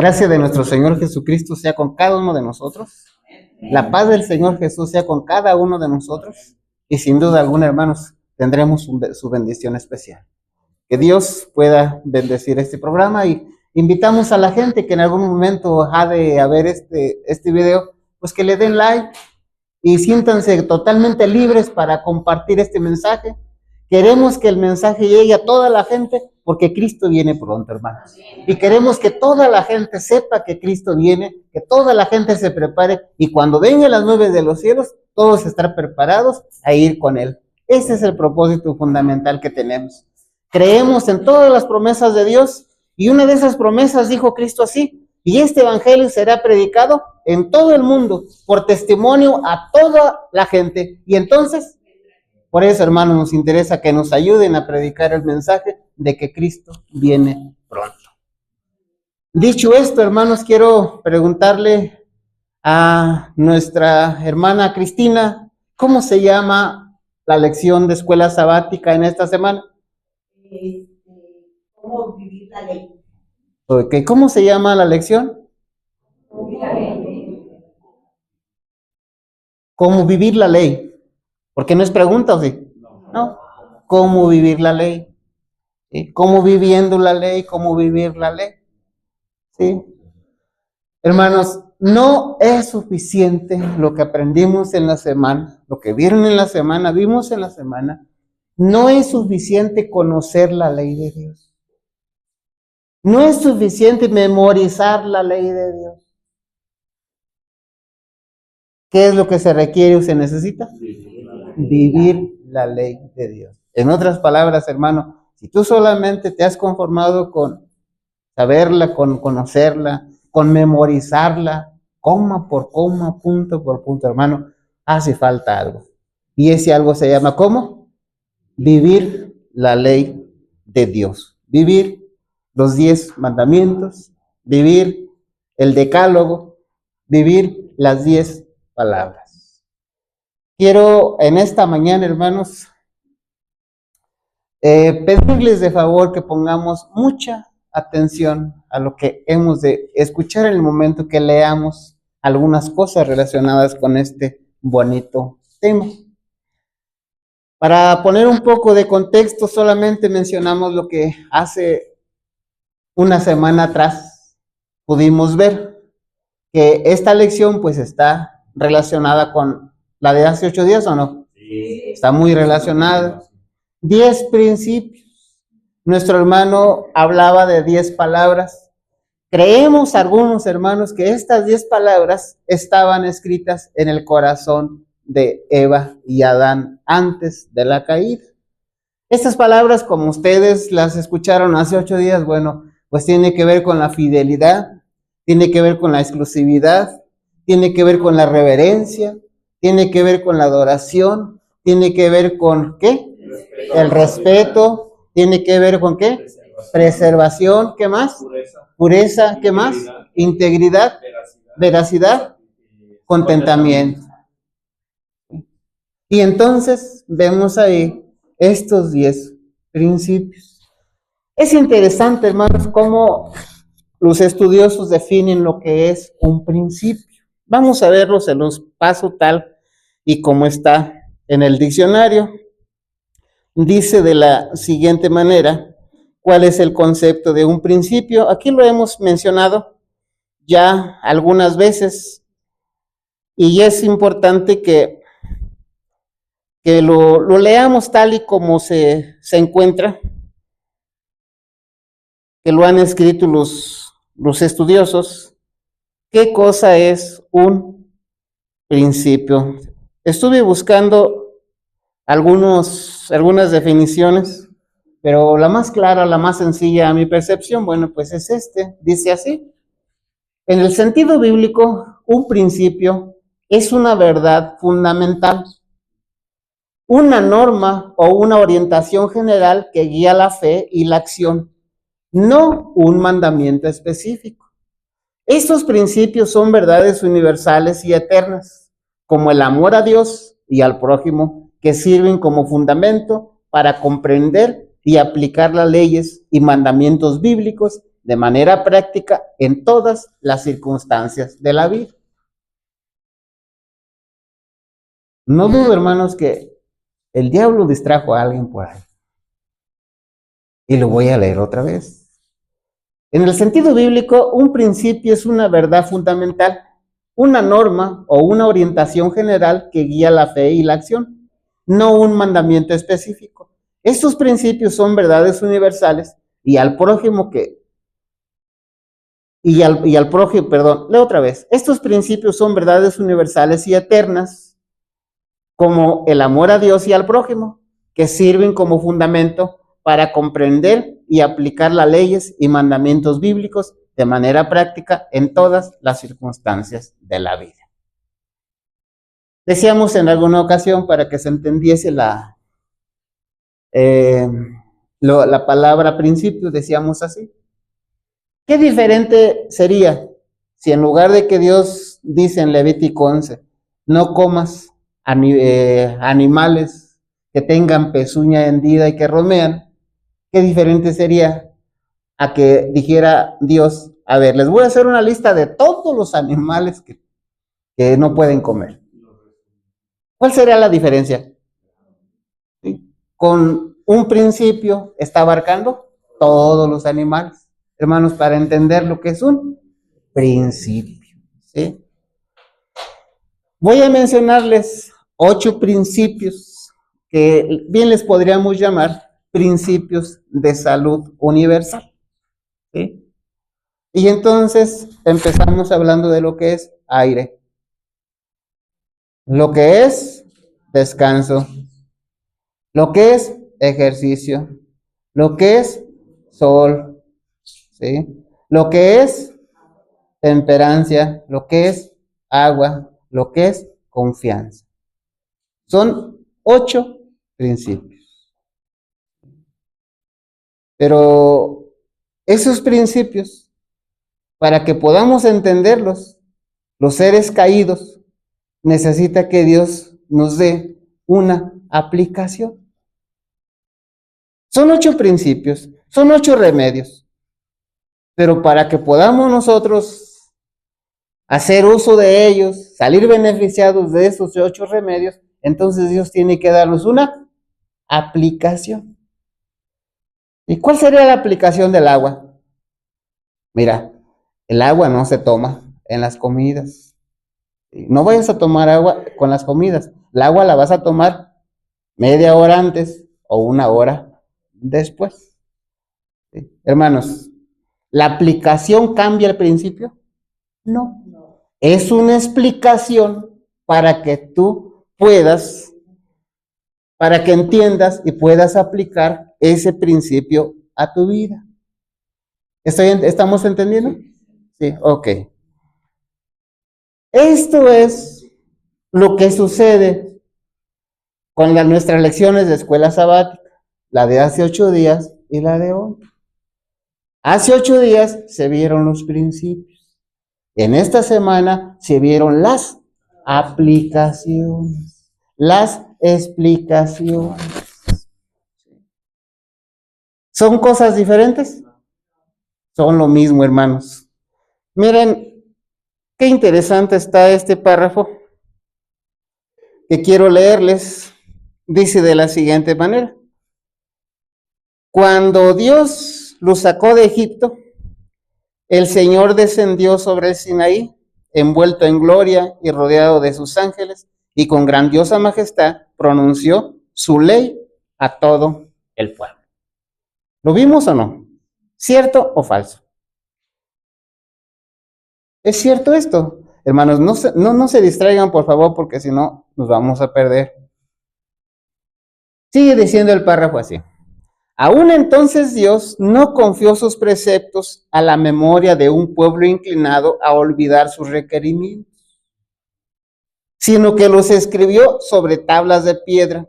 gracia de nuestro Señor Jesucristo sea con cada uno de nosotros. La paz del Señor Jesús sea con cada uno de nosotros. Y sin duda alguna, hermanos, tendremos su bendición especial. Que Dios pueda bendecir este programa y invitamos a la gente que en algún momento ha de ver este video, pues que le den like y siéntanse totalmente libres para compartir este mensaje. Queremos que el mensaje llegue a toda la gente porque Cristo viene pronto, hermanos. Y queremos que toda la gente sepa que Cristo viene, que toda la gente se prepare y cuando vengan las nubes de los cielos, todos estar preparados a ir con Él. Ese es el propósito fundamental que tenemos. Creemos en todas las promesas de Dios y una de esas promesas dijo Cristo así: y este evangelio será predicado en todo el mundo por testimonio a toda la gente. Y entonces, por eso, hermanos, nos interesa que nos ayuden a predicar el mensaje de que Cristo viene pronto. Dicho esto, hermanos, quiero preguntarle a nuestra hermana Cristina, ¿cómo se llama la lección de escuela sabática en esta semana? ¿Cómo vivir la ley? Okay. ¿Cómo se llama la lección? ¿Cómo vivir la ley? Porque no es pregunta, ¿o sí? No. ¿Cómo vivir la ley? ¿Sí? ¿Cómo viviendo la ley? ¿Cómo vivir la ley? ¿Sí? Hermanos, no es suficiente lo que aprendimos en la semana, lo que vieron en la semana, vimos en la semana. No es suficiente conocer la ley de Dios. No es suficiente memorizar la ley de Dios. ¿Qué es lo que se requiere o se necesita? Vivir la ley de Dios. En otras palabras, hermano, si tú solamente te has conformado con saberla, con conocerla, con memorizarla, coma por coma, punto por punto, hermano, hace falta algo. Y ese algo se llama ¿cómo? Vivir la ley de Dios. Vivir los 10 mandamientos, vivir el decálogo, vivir las 10 palabras. Quiero en esta mañana, hermanos, pedirles de favor que pongamos mucha atención a lo que hemos de escuchar en el momento que leamos algunas cosas relacionadas con este bonito tema. Para poner un poco de contexto, solamente mencionamos lo que hace una semana atrás pudimos ver, que esta lección pues está relacionada con la de hace 8 días, ¿o no? Sí. Está muy relacionada. 10 principios. Nuestro hermano hablaba de 10 palabras. Creemos algunos hermanos que estas 10 palabras estaban escritas en el corazón de Eva y Adán antes de la caída. Estas palabras, como ustedes las escucharon hace 8 días, bueno, pues tiene que ver con la fidelidad, tiene que ver con la exclusividad, tiene que ver con la reverencia, tiene que ver con la adoración, tiene que ver con ¿qué? El respeto, tiene que ver con ¿qué? Preservación, ¿qué más? Pureza, ¿qué más? Integridad, veracidad, contentamiento. Y entonces vemos ahí estos 10 principios. Es interesante, hermanos, cómo los estudiosos definen lo que es un principio. Vamos a verlos, se los paso tal y como está en el diccionario. Dice de la siguiente manera, ¿cuál es el concepto de un principio? Aquí lo hemos mencionado ya algunas veces y es importante que lo leamos tal y como se encuentra, que lo han escrito los estudiosos. ¿Qué cosa es un principio? Estuve buscando algunas definiciones, pero la más clara, la más sencilla a mi percepción, bueno, pues es dice así: en el sentido bíblico, un principio es una verdad fundamental, una norma o una orientación general que guía la fe y la acción, no un mandamiento específico. Estos principios son verdades universales y eternas, como el amor a Dios y al prójimo, que sirven como fundamento para comprender y aplicar las leyes y mandamientos bíblicos de manera práctica en todas las circunstancias de la vida. No dudo, hermanos, que el diablo distrajo a alguien por ahí. Y lo voy a leer otra vez. En el sentido bíblico, un principio es una verdad fundamental, una norma o una orientación general que guía la fe y la acción, no un mandamiento específico. Estos principios son verdades universales y al prójimo leo otra vez. Estos principios son verdades universales y eternas, como el amor a Dios y al prójimo, que sirven como fundamento para comprender y aplicar las leyes y mandamientos bíblicos de manera práctica en todas las circunstancias de la vida. Decíamos en alguna ocasión, para que se entendiese la palabra principio, decíamos así. ¿Qué diferente sería si en lugar de que Dios dice en Levítico 11, no comas animales que tengan pezuña hendida y que romean? ¿Qué diferente sería a que dijera Dios, a ver, les voy a hacer una lista de todos los animales que no pueden comer? ¿Cuál sería la diferencia? ¿Sí? Con un principio está abarcando todos los animales. Hermanos, para entender lo que es un principio, ¿sí? Voy a mencionarles 8 principios que bien les podríamos llamar principios de salud universal, ¿sí? Y entonces empezamos hablando de lo que es aire, lo que es descanso, lo que es ejercicio, lo que es sol, ¿sí? Lo que es temperancia, lo que es agua, lo que es confianza. Son 8 principios. Pero esos principios, para que podamos entenderlos, los seres caídos, necesita que Dios nos dé una aplicación. Son 8 principios, son 8 remedios. Pero para que podamos nosotros hacer uso de ellos, salir beneficiados de esos 8 remedios, entonces Dios tiene que darnos una aplicación. ¿Y cuál sería la aplicación del agua? Mira, el agua no se toma en las comidas. No vayas a tomar agua con las comidas. El agua la vas a tomar media hora antes o 1 hora después. ¿Sí? Hermanos, ¿la aplicación cambia el principio? No. Es una explicación para que tú puedas, para que entiendas y puedas aplicar ese principio a tu vida. ¿Estamos entendiendo? Sí, ok. Esto es lo que sucede con nuestras lecciones de escuela sabática, la de hace 8 días y la de hoy. Hace 8 días se vieron los principios. En esta semana se vieron las aplicaciones, las explicaciones. ¿Son cosas diferentes? Son lo mismo, hermanos. Miren, qué interesante está este párrafo que quiero leerles. Dice de la siguiente manera: cuando Dios los sacó de Egipto, el Señor descendió sobre el Sinaí, envuelto en gloria y rodeado de sus ángeles, y con grandiosa majestad pronunció su ley a todo el pueblo. ¿Lo vimos o no? ¿Cierto o falso? ¿Es cierto esto? Hermanos, no se distraigan, por favor, porque si no, nos vamos a perder. Sigue diciendo el párrafo así: aún entonces Dios no confió sus preceptos a la memoria de un pueblo inclinado a olvidar sus requerimientos, sino que los escribió sobre tablas de piedra.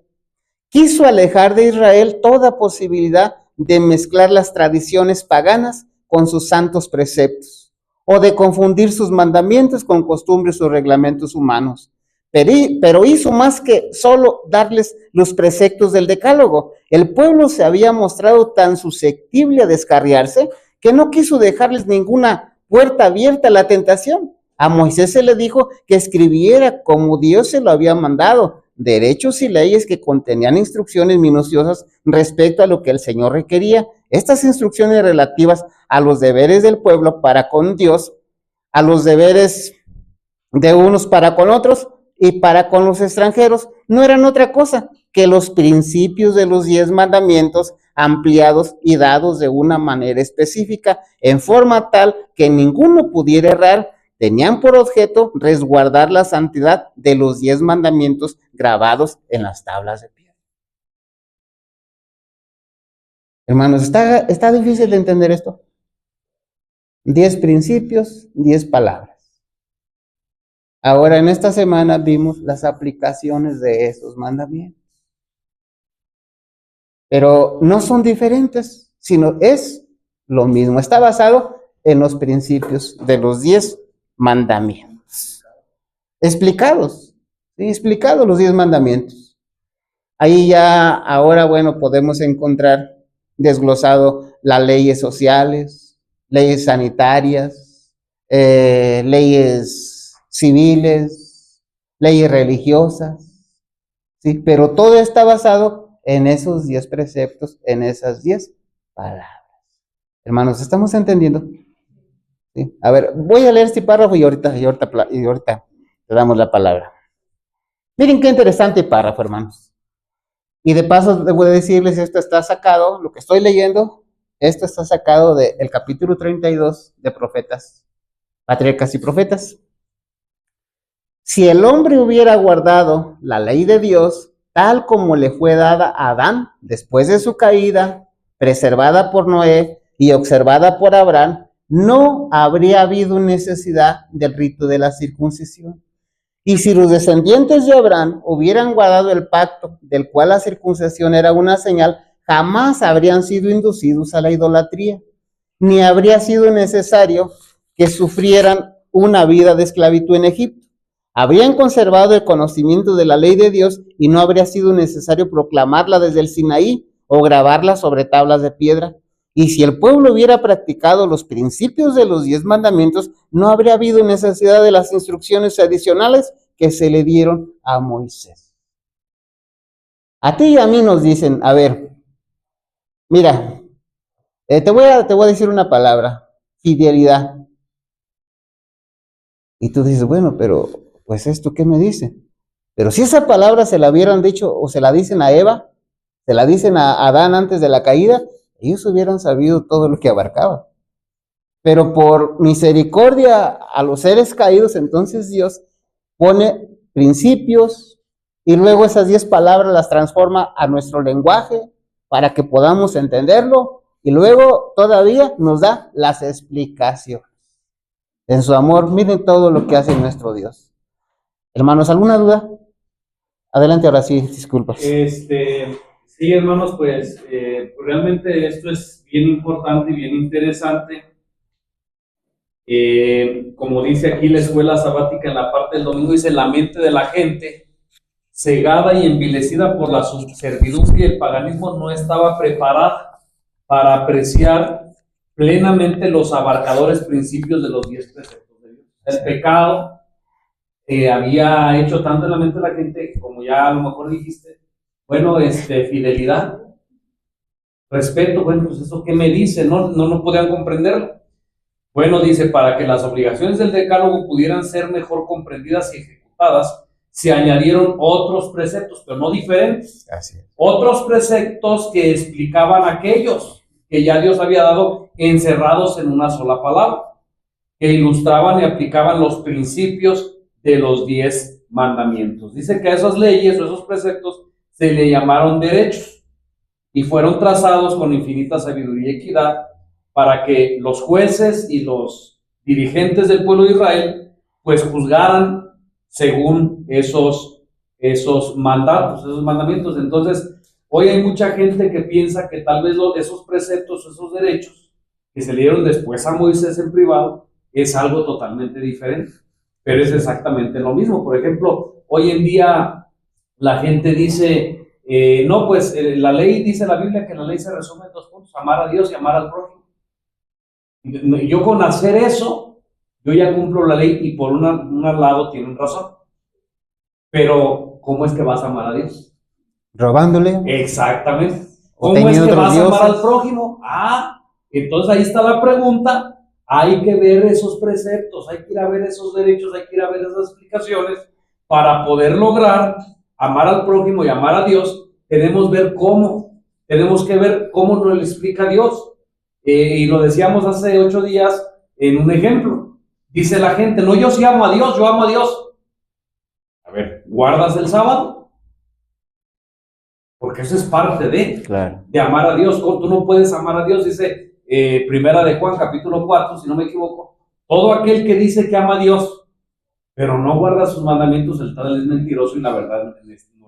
Quiso alejar de Israel toda posibilidad de mezclar las tradiciones paganas con sus santos preceptos, o de confundir sus mandamientos con costumbres o reglamentos humanos. Pero hizo más que solo darles los preceptos del decálogo. El pueblo se había mostrado tan susceptible a descarriarse que no quiso dejarles ninguna puerta abierta a la tentación. A Moisés se le dijo que escribiera como Dios se lo había mandado, derechos y leyes que contenían instrucciones minuciosas respecto a lo que el Señor requería. Estas instrucciones relativas a los deberes del pueblo para con Dios, a los deberes de unos para con otros y para con los extranjeros, no eran otra cosa que los principios de los 10 mandamientos ampliados y dados de una manera específica, en forma tal que ninguno pudiera errar. Tenían por objeto resguardar la santidad de los 10 mandamientos grabados en las tablas de piedra. Hermanos, ¿está difícil de entender esto? 10 principios, 10 palabras. Ahora, en esta semana vimos las aplicaciones de esos mandamientos. Pero no son diferentes, sino es lo mismo. Está basado en los principios de los 10 mandamientos. Explicados, ¿sí? Explicados los 10 mandamientos. Ahí ya, ahora, bueno, podemos encontrar desglosado las leyes sociales, leyes sanitarias, leyes civiles, leyes religiosas, ¿sí? Pero todo está basado en esos 10 preceptos, en esas 10 palabras. Hermanos, ¿estamos entendiendo? ¿Sí? A ver, voy a leer este párrafo y ahorita le damos la palabra. Miren qué interesante párrafo, hermanos. Y de paso, debo decirles, esto está sacado, lo que estoy leyendo, esto está sacado del capítulo 32 de Profetas, Patriarcas y Profetas. Si el hombre hubiera guardado la ley de Dios, tal como le fue dada a Adán después de su caída, preservada por Noé y observada por Abraham, no habría habido necesidad del rito de la circuncisión. Y si los descendientes de Abraham hubieran guardado el pacto, del cual la circuncisión era una señal, jamás habrían sido inducidos a la idolatría, ni habría sido necesario que sufrieran una vida de esclavitud en Egipto. Habrían conservado el conocimiento de la ley de Dios y no habría sido necesario proclamarla desde el Sinaí o grabarla sobre tablas de piedra. Y si el pueblo hubiera practicado los principios de los 10 mandamientos, no habría habido necesidad de las instrucciones adicionales que se le dieron a Moisés. A ti y a mí nos dicen, a ver, mira, te voy a decir una palabra, fidelidad. Y tú dices, bueno, pero pues esto, ¿qué me dice? Pero si esa palabra se la hubieran dicho o se la dicen a Eva, se la dicen a Adán antes de la caída, ellos hubieran sabido todo lo que abarcaba. Pero por misericordia a los seres caídos, entonces Dios pone principios y luego esas 10 palabras las transforma a nuestro lenguaje para que podamos entenderlo y luego todavía nos da las explicaciones. En su amor, miren todo lo que hace nuestro Dios. Hermanos, ¿alguna duda? Adelante, ahora sí, disculpas. Sí, hermanos, pues realmente esto es bien importante y bien interesante. Como dice aquí la escuela sabática en la parte del domingo, dice: la mente de la gente, cegada y envilecida por la servidumbre y el paganismo, no estaba preparada para apreciar plenamente los abarcadores principios de los 10 preceptos de Dios. El pecado había hecho tanto en la mente de la gente, como ya a lo mejor dijiste, bueno, fidelidad, respeto, bueno, pues eso qué me dice, no podían comprenderlo. Bueno, dice, para que las obligaciones del decálogo pudieran ser mejor comprendidas y ejecutadas, se añadieron otros preceptos, pero no diferentes. Así es. Otros preceptos que explicaban aquellos que ya Dios había dado encerrados en una sola palabra, que ilustraban y aplicaban los principios de los 10 mandamientos. Dice que a esas leyes o esos preceptos se le llamaron derechos y fueron trazados con infinita sabiduría y equidad para que los jueces y los dirigentes del pueblo de Israel pues juzgaran según esos mandatos, esos mandamientos. Entonces, hoy hay mucha gente que piensa que tal vez esos preceptos, esos derechos que se le dieron después a Moisés en privado es algo totalmente diferente, pero es exactamente lo mismo. Por ejemplo, hoy en día la gente dice, no, pues la ley, dice la Biblia que la ley se resume en 2 puntos: amar a Dios y amar al prójimo. Yo con hacer eso, yo ya cumplo la ley y por un lado tienen razón. Pero, ¿cómo es que vas a amar a Dios? Robándole. Exactamente. O ¿Cómo es que teniendo vas a otros amar al dioses. prójimo? Entonces ahí está la pregunta. Hay que ver esos preceptos, hay que ir a ver esos derechos, hay que ir a ver esas explicaciones para poder lograr amar al prójimo y amar a Dios. Tenemos que ver cómo nos lo explica Dios. Y lo decíamos hace 8 días en un ejemplo. Dice la gente, no, yo sí amo a Dios, yo amo a Dios. A ver, ¿guardas el sábado? Porque eso es parte Claro. de amar a Dios. Tú no puedes amar a Dios, dice Primera de Juan, capítulo 4, si no me equivoco. Todo aquel que dice que ama a Dios, pero no guarda sus mandamientos, el tal es mentiroso y la verdad no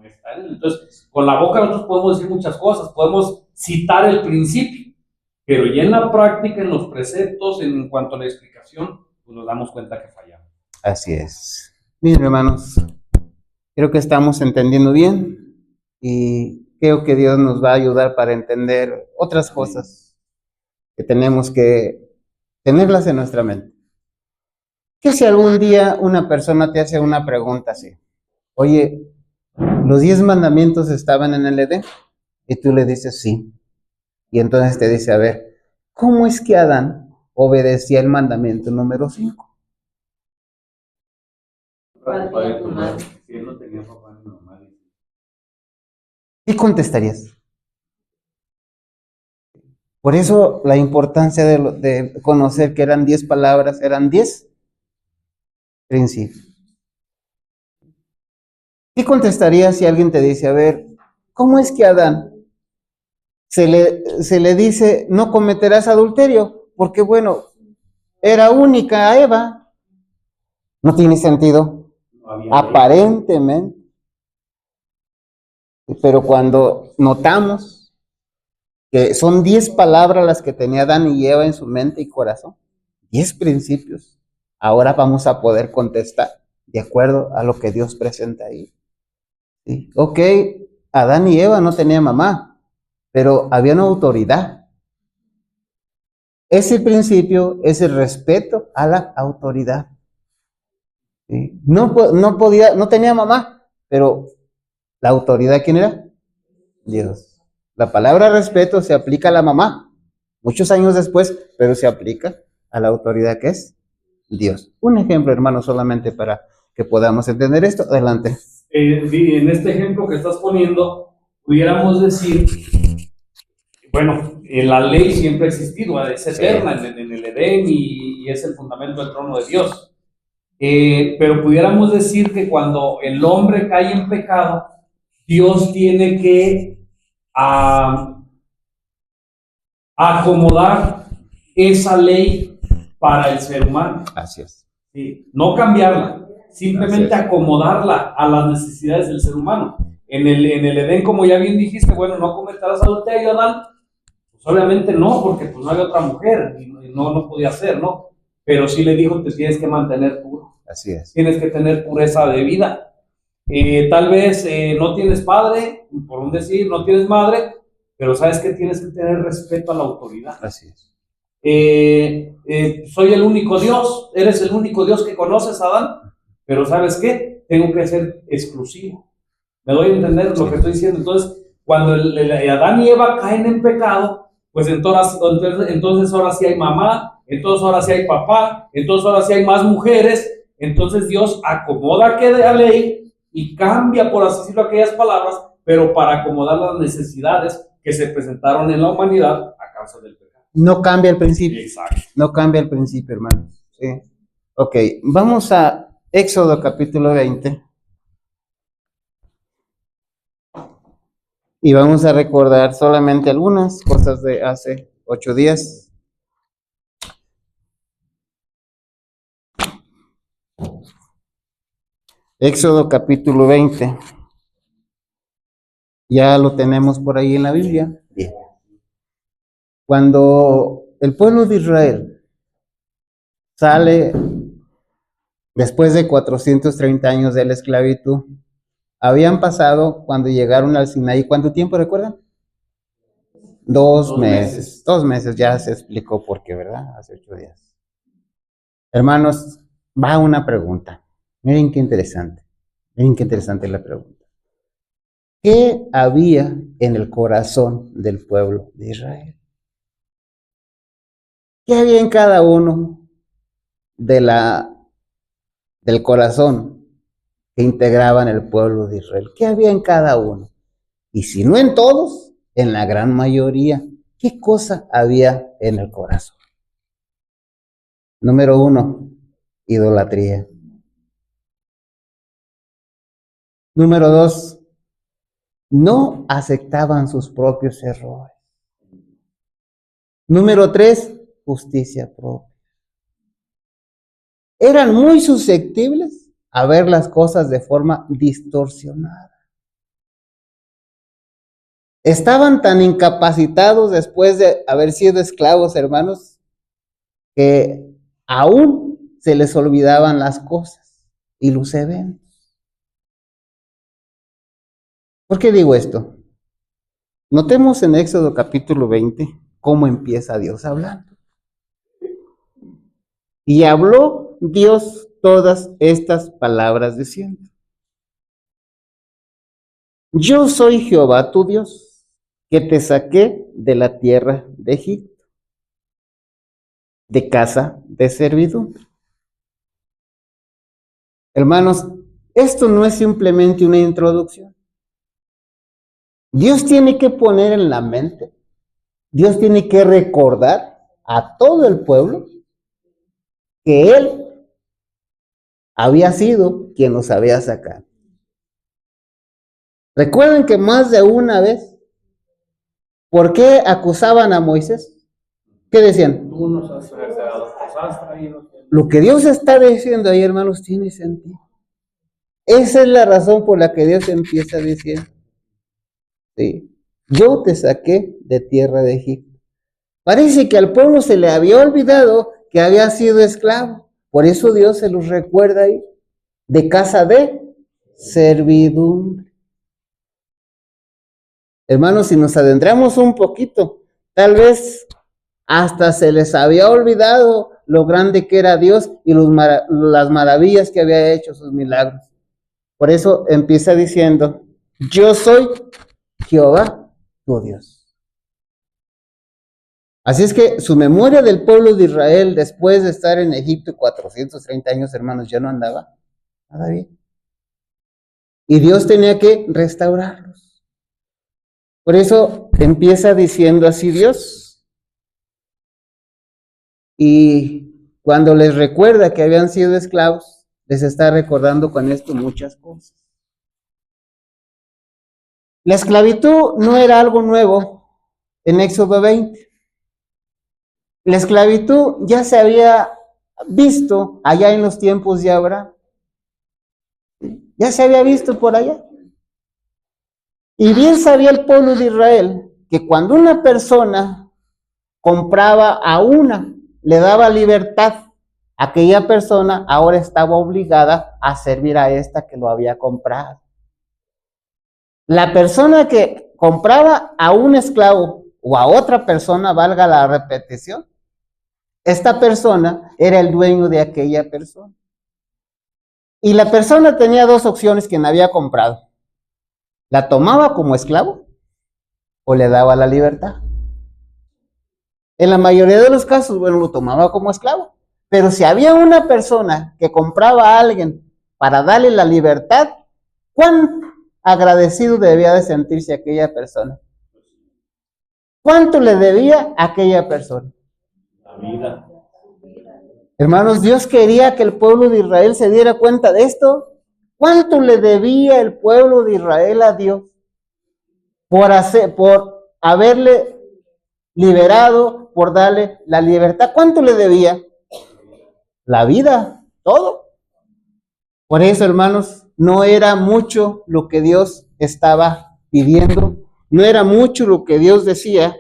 está en él. Entonces, con la boca nosotros podemos decir muchas cosas, podemos citar el principio, pero ya en la práctica, en los preceptos, en cuanto a la explicación, pues nos damos cuenta que fallamos. Así es. Miren, hermanos, creo que estamos entendiendo bien y creo que Dios nos va a ayudar para entender otras cosas que tenemos que tenerlas en nuestra mente. ¿Qué si algún día una persona te hace una pregunta así? Oye, ¿los 10 mandamientos estaban en el Edén? Y tú le dices sí. Y entonces te dice, a ver, ¿cómo es que Adán obedecía el mandamiento número 5? ¿Qué contestarías? Por eso la importancia de conocer que eran 10 palabras, eran 10 principios. ¿Qué contestarías si alguien te dice, a ver, ¿cómo es que a Adán se le dice no cometerás adulterio? Porque bueno, era única a Eva. No tiene sentido, aparentemente. Pero cuando notamos que son 10 palabras las que tenía Adán y Eva en su mente y corazón, 10 principios, ahora vamos a poder contestar de acuerdo a lo que Dios presenta ahí. ¿Sí? Ok, Adán y Eva no tenían mamá, pero había una autoridad. Ese principio es el respeto a la autoridad. ¿Sí? No tenía mamá, pero la autoridad, ¿quién era? Dios. La palabra respeto se aplica a la mamá, muchos años después, pero se aplica a la autoridad que es Dios. Un ejemplo, hermano, solamente para que podamos entender esto. Adelante. En este ejemplo que estás poniendo, pudiéramos decir, bueno, la ley siempre ha existido, es eterna en el Edén y es el fundamento del trono de Dios. Pero pudiéramos decir que cuando el hombre cae en pecado, Dios tiene que acomodar esa ley para el ser humano. Así es. Sí, no cambiarla, simplemente acomodarla a las necesidades del ser humano. En el Edén, como ya bien dijiste, bueno, no cometerás adulterio, Adán. Pues obviamente no, porque pues no había otra mujer y no podía ser, ¿no? Pero sí le dijo, te tienes que mantener puro. Así es. Tienes que tener pureza de vida. Tal vez no tienes padre, por un decir, no tienes madre, pero sabes que tienes que tener respeto a la autoridad. Así es. Soy el único Dios, eres el único Dios que conoces, Adán, pero ¿sabes qué? Tengo que ser exclusivo. ¿Me doy a entender lo que estoy diciendo? Entonces, cuando Adán y Eva caen en pecado, pues entonces ahora sí hay mamá, entonces ahora sí hay papá, entonces ahora sí hay más mujeres, entonces Dios acomoda aquella ley y cambia, por así decirlo, aquellas palabras, pero para acomodar las necesidades que se presentaron en la humanidad a causa del pecado. No cambia el principio. Exacto. No cambia el principio, hermano. Sí. Ok, vamos a Éxodo capítulo 20. Y vamos a recordar solamente algunas cosas de hace 8 días. Éxodo capítulo 20. Ya lo tenemos por ahí en la Biblia. Bien. Cuando el pueblo de Israel sale después de 430 años de la esclavitud, habían pasado cuando llegaron al Sinaí, ¿cuánto tiempo recuerdan? 2 meses. 2 meses, ya se explicó por qué, ¿verdad? Hace 8 días. Hermanos, va una pregunta. Miren qué interesante. Miren qué interesante la pregunta. ¿Qué había en el corazón del pueblo de Israel? ¿Qué había en cada uno del corazón que integraban el pueblo de Israel? ¿Qué había en cada uno? Y si no en todos, en la gran mayoría, ¿qué cosa había en el corazón? Número 1, idolatría. Número 2, no aceptaban sus propios errores. Número 3, justicia propia. Eran muy susceptibles a ver las cosas de forma distorsionada. Estaban tan incapacitados después de haber sido esclavos, hermanos, que aún se les olvidaban las cosas y los eventos. ¿Por qué digo esto? Notemos en Éxodo capítulo 20 cómo empieza Dios hablando. Y habló Dios todas estas palabras diciendo: Yo soy Jehová tu Dios, que te saqué de la tierra de Egipto, de casa de servidumbre. Hermanos, esto no es simplemente una introducción. Dios tiene que poner en la mente, Dios tiene que recordar a todo el pueblo que Él había sido quien los había sacado. Recuerden que más de una vez, ¿por qué acusaban a Moisés? ¿Qué decían? Tú nos has traído. Lo que Dios está diciendo ahí, hermanos, tiene sentido. Esa es la razón por la que Dios empieza diciendo: sí, yo te saqué de tierra de Egipto. Parece que al pueblo se le había olvidado que había sido esclavo. Por eso Dios se los recuerda ahí, de casa de servidumbre. Hermanos, si nos adentramos un poquito, tal vez hasta se les había olvidado lo grande que era Dios y las maravillas que había hecho, sus milagros. Por eso empieza diciendo: yo soy Jehová, tu Dios. Así es que su memoria del pueblo de Israel después de estar en Egipto 430 años, hermanos, ya no andaba nada bien. Y Dios tenía que restaurarlos. Por eso empieza diciendo así Dios. Y cuando les recuerda que habían sido esclavos, les está recordando con esto muchas cosas. La esclavitud no era algo nuevo en Éxodo 20. La esclavitud ya se había visto allá en los tiempos de Abraham. Ya se había visto por allá. Y bien sabía el pueblo de Israel que cuando una persona compraba a una, le daba libertad, aquella persona ahora estaba obligada a servir a esta que lo había comprado. La persona que compraba a un esclavo o a otra persona, valga la repetición, esta persona era el dueño de aquella persona. Y la persona tenía dos opciones quien había comprado. ¿La tomaba como esclavo o le daba la libertad? En la mayoría de los casos, bueno, lo tomaba como esclavo. Pero si había una persona que compraba a alguien para darle la libertad, ¿cuán agradecido debía de sentirse aquella persona? ¿Cuánto le debía a aquella persona? La vida. Hermanos, Dios quería que el pueblo de Israel se diera cuenta de esto. ¿Cuánto le debía el pueblo de Israel a Dios por haberle liberado, por darle la libertad? ¿Cuánto le debía? La vida, todo. Por eso, hermanos, no era mucho lo que Dios estaba pidiendo, no era mucho lo que Dios decía.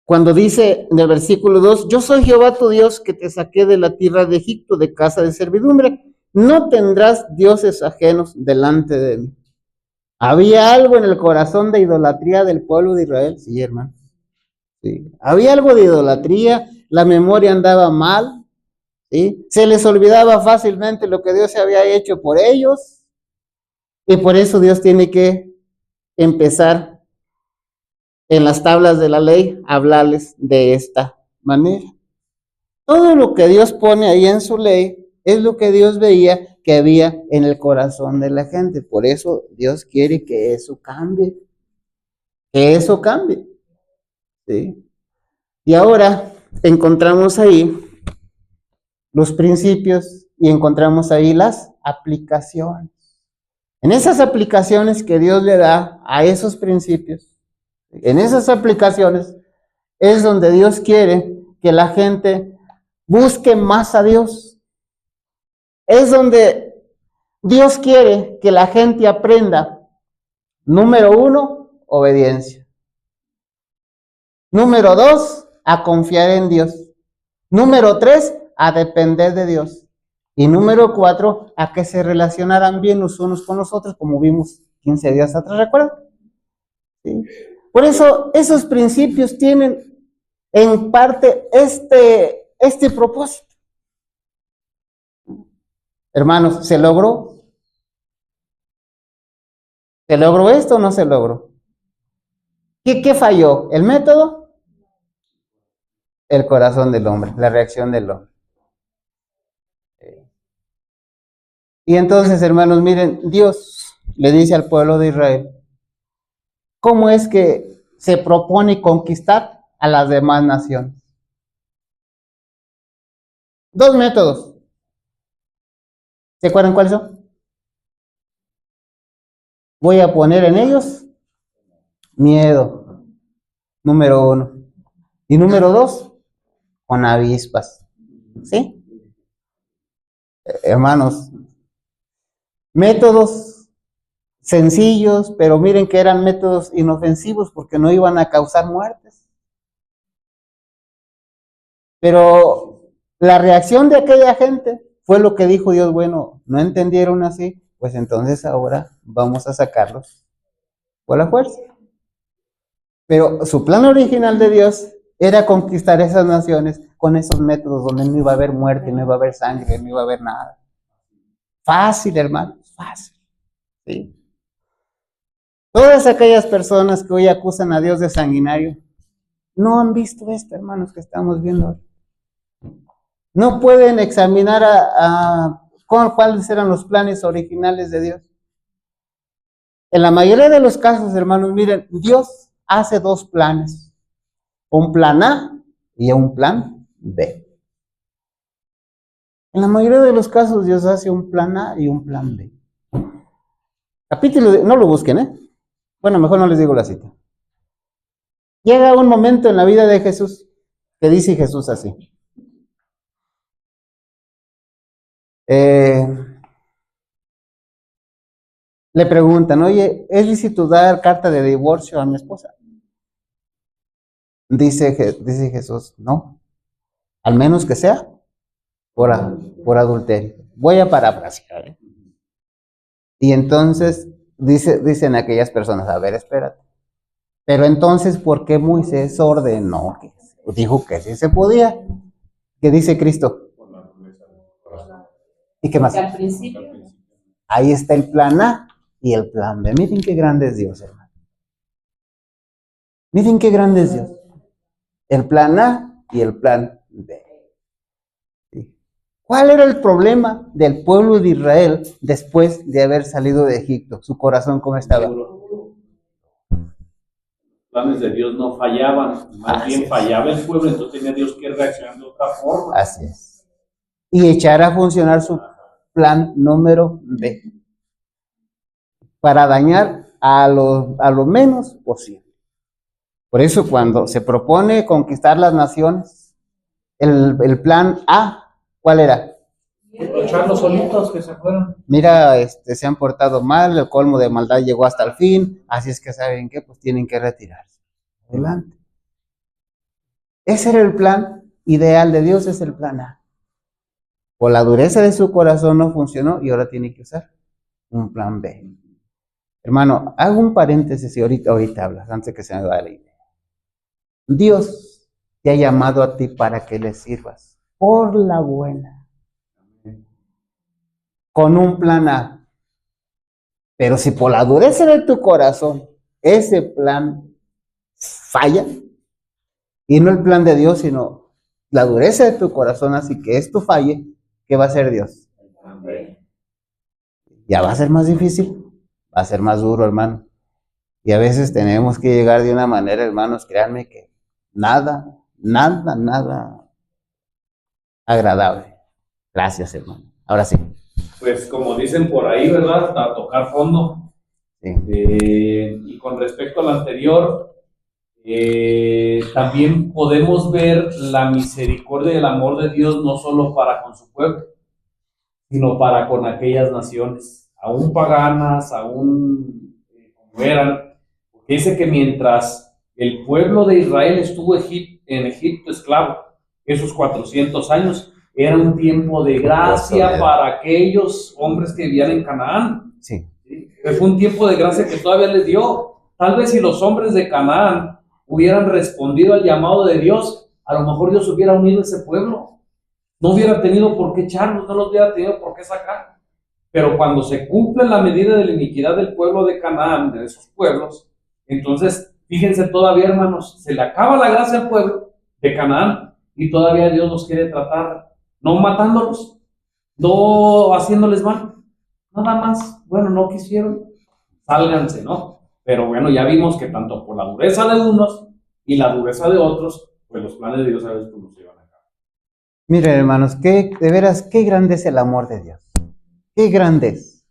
Cuando dice en el versículo 2, yo soy Jehová tu Dios que te saqué de la tierra de Egipto, de casa de servidumbre, no tendrás dioses ajenos delante de mí. ¿Había algo en el corazón de idolatría del pueblo de Israel? Sí, hermano. Sí. Había algo de idolatría, la memoria andaba mal, ¿sí? Se les olvidaba fácilmente lo que Dios se había hecho por ellos, y por eso Dios tiene que empezar en las tablas de la ley a hablarles de esta manera. Todo lo que Dios pone ahí en su ley es lo que Dios veía que había en el corazón de la gente. Por eso Dios quiere que eso cambie, que eso cambie, ¿sí? Y ahora encontramos ahí los principios y encontramos ahí las aplicaciones. En esas aplicaciones que Dios le da a esos principios, en esas aplicaciones es donde Dios quiere que la gente busque más a Dios. Es donde Dios quiere que la gente aprenda, número 1, obediencia. Número 2, a confiar en Dios. Número 3, a depender de Dios. Y número 4, a que se relacionaran bien los unos con los otros, como vimos 15 días atrás, ¿recuerdan? ¿Sí? Por eso, esos principios tienen en parte este propósito. Hermanos, ¿se logró? ¿Se logró esto o no se logró? ¿Qué falló? ¿El método? El corazón del hombre, la reacción del hombre. Y entonces, hermanos, miren, Dios le dice al pueblo de Israel, ¿cómo es que se propone conquistar a las demás naciones? 2 métodos. ¿Se acuerdan cuáles son? Voy a poner en ellos miedo, número 1. Y número 2, con avispas. ¿Sí? Hermanos, métodos sencillos, pero miren que eran métodos inofensivos porque no iban a causar muertes. Pero la reacción de aquella gente fue lo que dijo Dios, bueno, no entendieron así, pues entonces ahora vamos a sacarlos por la fuerza. Pero su plan original de Dios era conquistar esas naciones con esos métodos donde no iba a haber muerte, no iba a haber sangre, no iba a haber nada. Fácil, hermano, fácil. ¿Sí? Todas aquellas personas que hoy acusan a Dios de sanguinario, no han visto esto, hermanos, que estamos viendo hoy. No pueden examinar cuáles eran los planes originales de Dios. En la mayoría de los casos, hermanos, miren, Dios hace 2 planes. Un plan A y un plan B. En la mayoría de los casos, Dios hace un plan A y un plan B. Capítulo, no lo busquen, ¿eh? Bueno, mejor no les digo la cita. Llega un momento en la vida de Jesús que dice Jesús así. Le preguntan, oye, ¿es lícito dar carta de divorcio a mi esposa? Dice Jesús, no, al menos que sea por adulterio. Voy a parafrasear, ¿eh? Y entonces dicen aquellas personas, a ver, espérate. Pero entonces, ¿por qué Moisés ordenó? Dijo que sí se podía. ¿Qué dice Cristo? ¿Y qué más? Ahí está el plan A y el plan B. Miren qué grande es Dios, hermano. Miren qué grande es Dios. El plan A y el plan B. ¿Sí? ¿Cuál era el problema del pueblo de Israel después de haber salido de Egipto? Su corazón, ¿cómo estaba? Planes de Dios no fallaban, más bien fallaba el pueblo, entonces tenía Dios que reaccionar de otra forma. Así es. Y echar a funcionar su plan número B para dañar a lo menos posible. Por eso cuando se propone conquistar las naciones, el plan A, ¿cuál era? Echarlos solitos que se fueron. Mira, se han portado mal, el colmo de maldad llegó hasta el fin, así es que ¿saben qué? Pues tienen que retirarse. Adelante. Ese era el plan ideal de Dios, es el plan A. Por la dureza de su corazón no funcionó y ahora tiene que usar un plan B. Hermano, hago un paréntesis y ahorita hablas, antes de que se me vaya la idea. Dios te ha llamado a ti para que le sirvas por la buena, con un plan A. Pero si por la dureza de tu corazón ese plan falla, y no el plan de Dios, sino la dureza de tu corazón, así que esto falle, ¿qué va a hacer Dios? Ya va a ser más difícil, va a ser más duro, hermano. Y a veces tenemos que llegar de una manera, hermanos, créanme que nada agradable. Gracias, hermano. Ahora sí. Pues como dicen por ahí, ¿verdad? A tocar fondo. Sí. Y con respecto al anterior, también podemos ver la misericordia y el amor de Dios no solo para con su pueblo, sino para con aquellas naciones, aún paganas, aún como eran, porque dice que mientras el pueblo de Israel estuvo en Egipto esclavo, esos 400 años, era un tiempo de gracia para aquellos hombres que vivían en Canaán. Sí. Fue un tiempo de gracia que todavía les dio. Tal vez si los hombres de Canaán hubieran respondido al llamado de Dios, a lo mejor Dios hubiera unido ese pueblo. No hubiera tenido por qué echarlos, no los hubiera tenido por qué sacar. Pero cuando se cumple la medida de la iniquidad del pueblo de Canaán, de esos pueblos, entonces, fíjense todavía, hermanos, se le acaba la gracia al pueblo de Canaán y todavía Dios los quiere tratar, no matándolos, no haciéndoles mal, nada más. Bueno, no quisieron, sálganse, ¿no? Pero bueno, ya vimos que tanto por la dureza de unos y la dureza de otros, pues los planes de Dios a veces no se llevan a cabo. Miren, hermanos, de veras, qué grande es el amor de Dios. Qué grande es.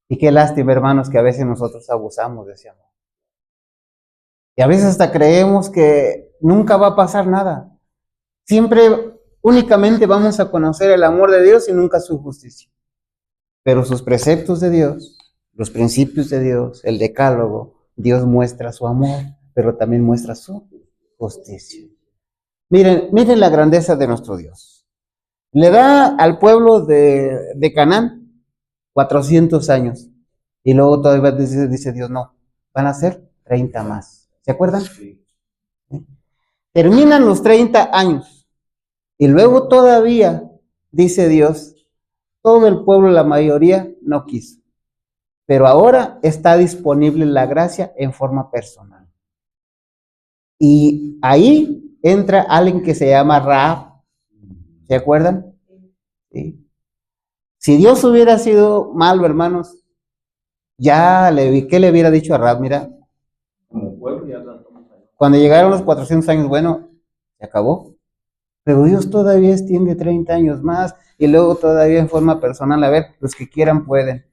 Y qué lástima, hermanos, que a veces nosotros abusamos de ese amor. Y a veces hasta creemos que nunca va a pasar nada. Siempre, únicamente vamos a conocer el amor de Dios y nunca su justicia. Pero sus preceptos de Dios, los principios de Dios, el decálogo, Dios muestra su amor, pero también muestra su justicia. Miren la grandeza de nuestro Dios. Le da al pueblo de Canaán 400 años. Y luego todavía dice Dios, no, van a ser 30 más. ¿Se acuerdan? Sí. Terminan los 30 años. Y luego todavía, dice Dios, todo el pueblo, la mayoría, no quiso. Pero ahora está disponible la gracia en forma personal. Y ahí entra alguien que se llama Rahab. ¿Se acuerdan? Sí. Si Dios hubiera sido malo, hermanos, ¿qué le hubiera dicho a Rahab? Mira, Como pueblo ya cuando llegaron los 400 años, bueno, se acabó. Pero Dios todavía extiende 30 años más y luego todavía en forma personal, a ver, los que quieran pueden.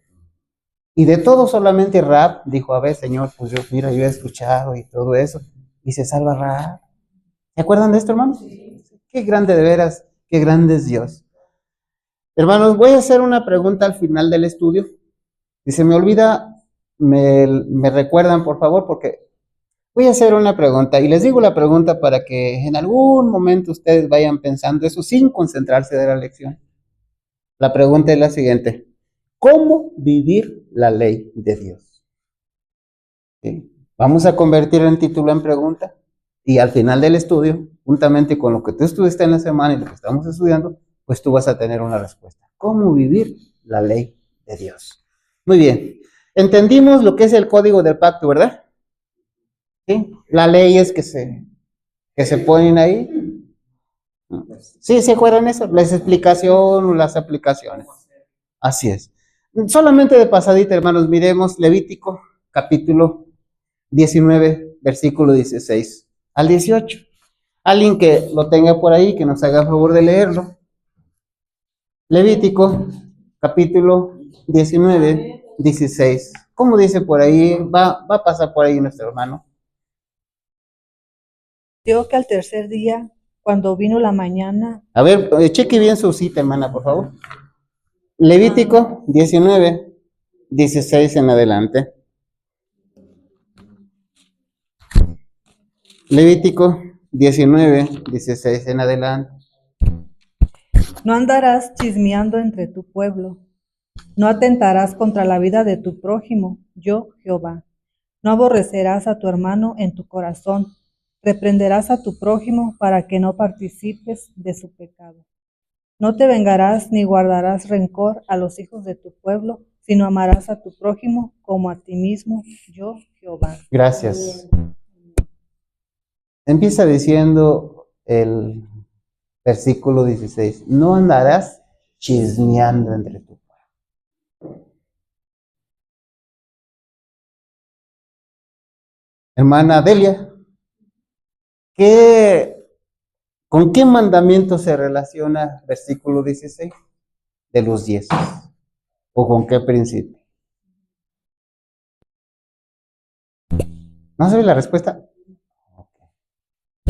Y de todo solamente Rahab dijo, a ver, Señor, pues yo he escuchado y todo eso. Y se salva Rahab. ¿Se acuerdan de esto, hermanos? Qué grande de veras, qué grande es Dios. Hermanos, voy a hacer una pregunta al final del estudio. Si se me olvida, me recuerdan, por favor, porque voy a hacer una pregunta. Y les digo la pregunta para que en algún momento ustedes vayan pensando eso sin concentrarse de la lección. La pregunta es la siguiente. ¿Cómo vivir la ley de Dios? ¿Sí? Vamos a convertir el título en pregunta y al final del estudio, juntamente con lo que tú estuviste en la semana y lo que estamos estudiando, pues tú vas a tener una respuesta. ¿Cómo vivir la ley de Dios? Muy bien. Entendimos lo que es el código del pacto, ¿verdad? ¿Sí? Las leyes que se ponen ahí. ¿Sí se acuerdan eso? Las explicaciones, las aplicaciones. Así es. Solamente de pasadita, hermanos, miremos Levítico, capítulo 19, versículo 16 al 18. Alguien que lo tenga por ahí, que nos haga favor de leerlo. Levítico, capítulo 19, 16. ¿Cómo dice por ahí? Va a pasar por ahí nuestro hermano. Digo que al tercer día, cuando vino la mañana. A ver, cheque bien su cita, hermana, por favor. Levítico 19, 16 en adelante. Levítico 19, 16 en adelante. No andarás chismeando entre tu pueblo, No atentarás contra la vida de tu prójimo, yo, Jehová. No aborrecerás a tu hermano en tu corazón. Reprenderás a tu prójimo para que no participes de su pecado. No te vengarás ni guardarás rencor a los hijos de tu pueblo, sino amarás a tu prójimo como a ti mismo, yo, Jehová. Gracias. Empieza diciendo el versículo 16, no andarás chismeando entre tu pueblo. Hermana Delia, ¿con qué mandamiento se relaciona versículo 16 de los 10? ¿O con qué principio? ¿No sabe la respuesta?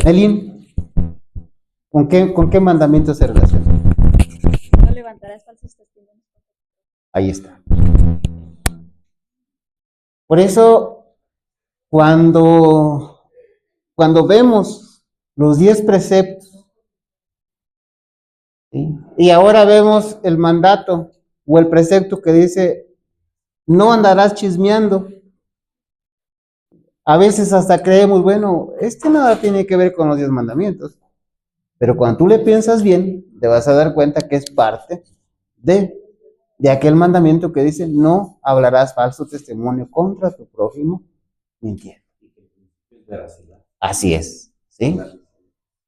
Elin, ¿con qué mandamiento se relaciona? No levantarás falsos testimonios. Ahí está. Por eso, cuando vemos los 10 preceptos, ¿sí? Y ahora vemos el mandato o el precepto que dice, no andarás chismeando. A veces hasta creemos, bueno, nada tiene que ver con los 10 mandamientos. Pero cuando tú le piensas bien, te vas a dar cuenta que es parte de aquel mandamiento que dice, no hablarás falso testimonio contra tu prójimo mintiendo. Así es, ¿sí?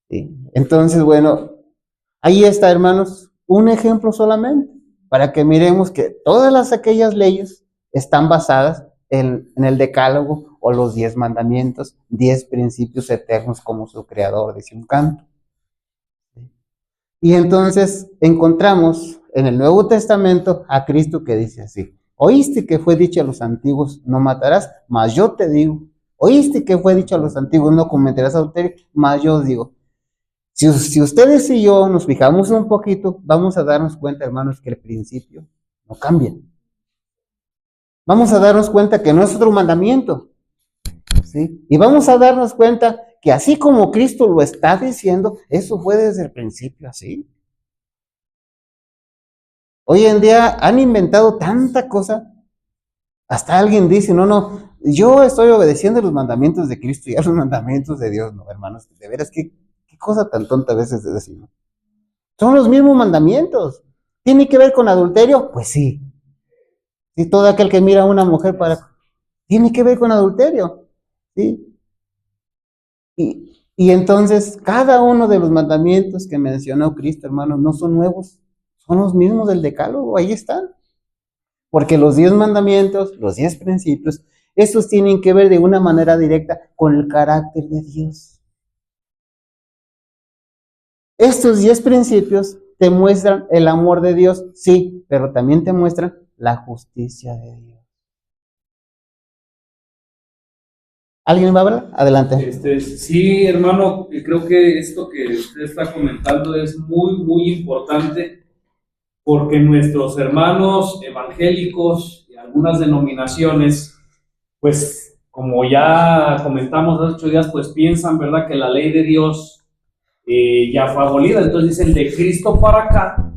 ¿Sí? Entonces, bueno, ahí está, hermanos, un ejemplo solamente, para que miremos que todas aquellas leyes están basadas en el decálogo o los 10 mandamientos, 10 principios eternos como su creador, dice un canto. Y entonces encontramos en el Nuevo Testamento a Cristo que dice así, oíste que fue dicho a los antiguos, no matarás, mas yo te digo, oíste que fue dicho a los antiguos, no cometerás adulterio, mas yo os digo. Si ustedes y yo nos fijamos un poquito, vamos a darnos cuenta, hermanos, que el principio no cambia. Vamos a darnos cuenta que no es otro mandamiento, ¿sí? Y vamos a darnos cuenta que así como Cristo lo está diciendo, eso fue desde el principio así. Hoy en día han inventado tanta cosa, hasta alguien dice, no, yo estoy obedeciendo los mandamientos de Cristo y a los mandamientos de Dios, no, hermanos, de veras, qué cosa tan tonta a veces de decir, ¿no? Son los mismos mandamientos. ¿Tiene que ver con adulterio? Pues sí. Si todo aquel que mira a una mujer tiene que ver con adulterio, ¿sí? Y entonces, cada uno de los mandamientos que mencionó Cristo, hermanos, no son nuevos, son los mismos del decálogo, ahí están. Porque los 10 mandamientos, los 10 principios, esos tienen que ver de una manera directa con el carácter de Dios. Estos 10 principios te muestran el amor de Dios, sí, pero también te muestran la justicia de Dios. ¿Alguien va a hablar? Adelante. Sí, hermano, creo que esto que usted está comentando es muy, muy importante porque nuestros hermanos evangélicos y algunas denominaciones, pues como ya comentamos hace 8 días, pues piensan, ¿verdad?, que la ley de Dios ya fue abolida. Entonces dicen, de Cristo para acá,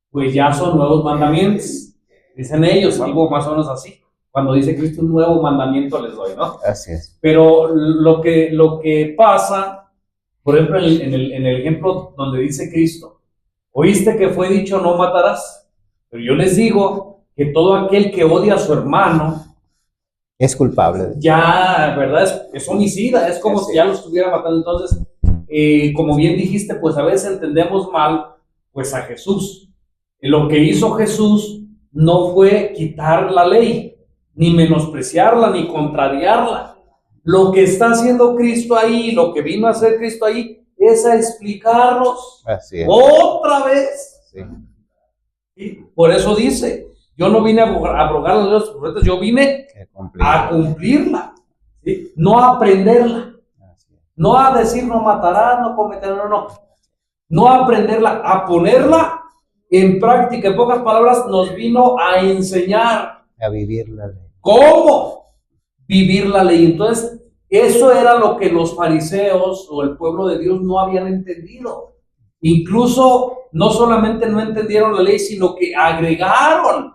pues ya son nuevos mandamientos. Dicen ellos, algo más o menos así. Cuando dice Cristo, un nuevo mandamiento les doy, ¿no? Así es. Pero lo que pasa, por ejemplo, en el ejemplo donde dice Cristo, oíste que fue dicho no matarás, pero yo les digo que todo aquel que odia a su hermano es culpable. Ya, ¿verdad? Es homicida, es como si ya lo estuviera matando. Entonces, como bien dijiste, pues a veces entendemos mal pues a Jesús. Lo que hizo Jesús no fue quitar la ley, ni menospreciarla, ni contrariarla. Lo que está haciendo Cristo ahí, lo que vino a hacer Cristo ahí, es a explicarnos otra vez. Sí. ¿Sí? Por eso dice, yo no vine a abrogar las leyes profetas, yo vine a cumplirla, ¿sí? No a aprenderla, no a decir no matarás, no cometerás, no a aprenderla, a ponerla en práctica. En pocas palabras, nos vino a enseñar a vivir la ley. ¿Cómo vivir la ley? Entonces, eso era lo que los fariseos o el pueblo de Dios no habían entendido. Incluso, no solamente no entendieron la ley, sino que agregaron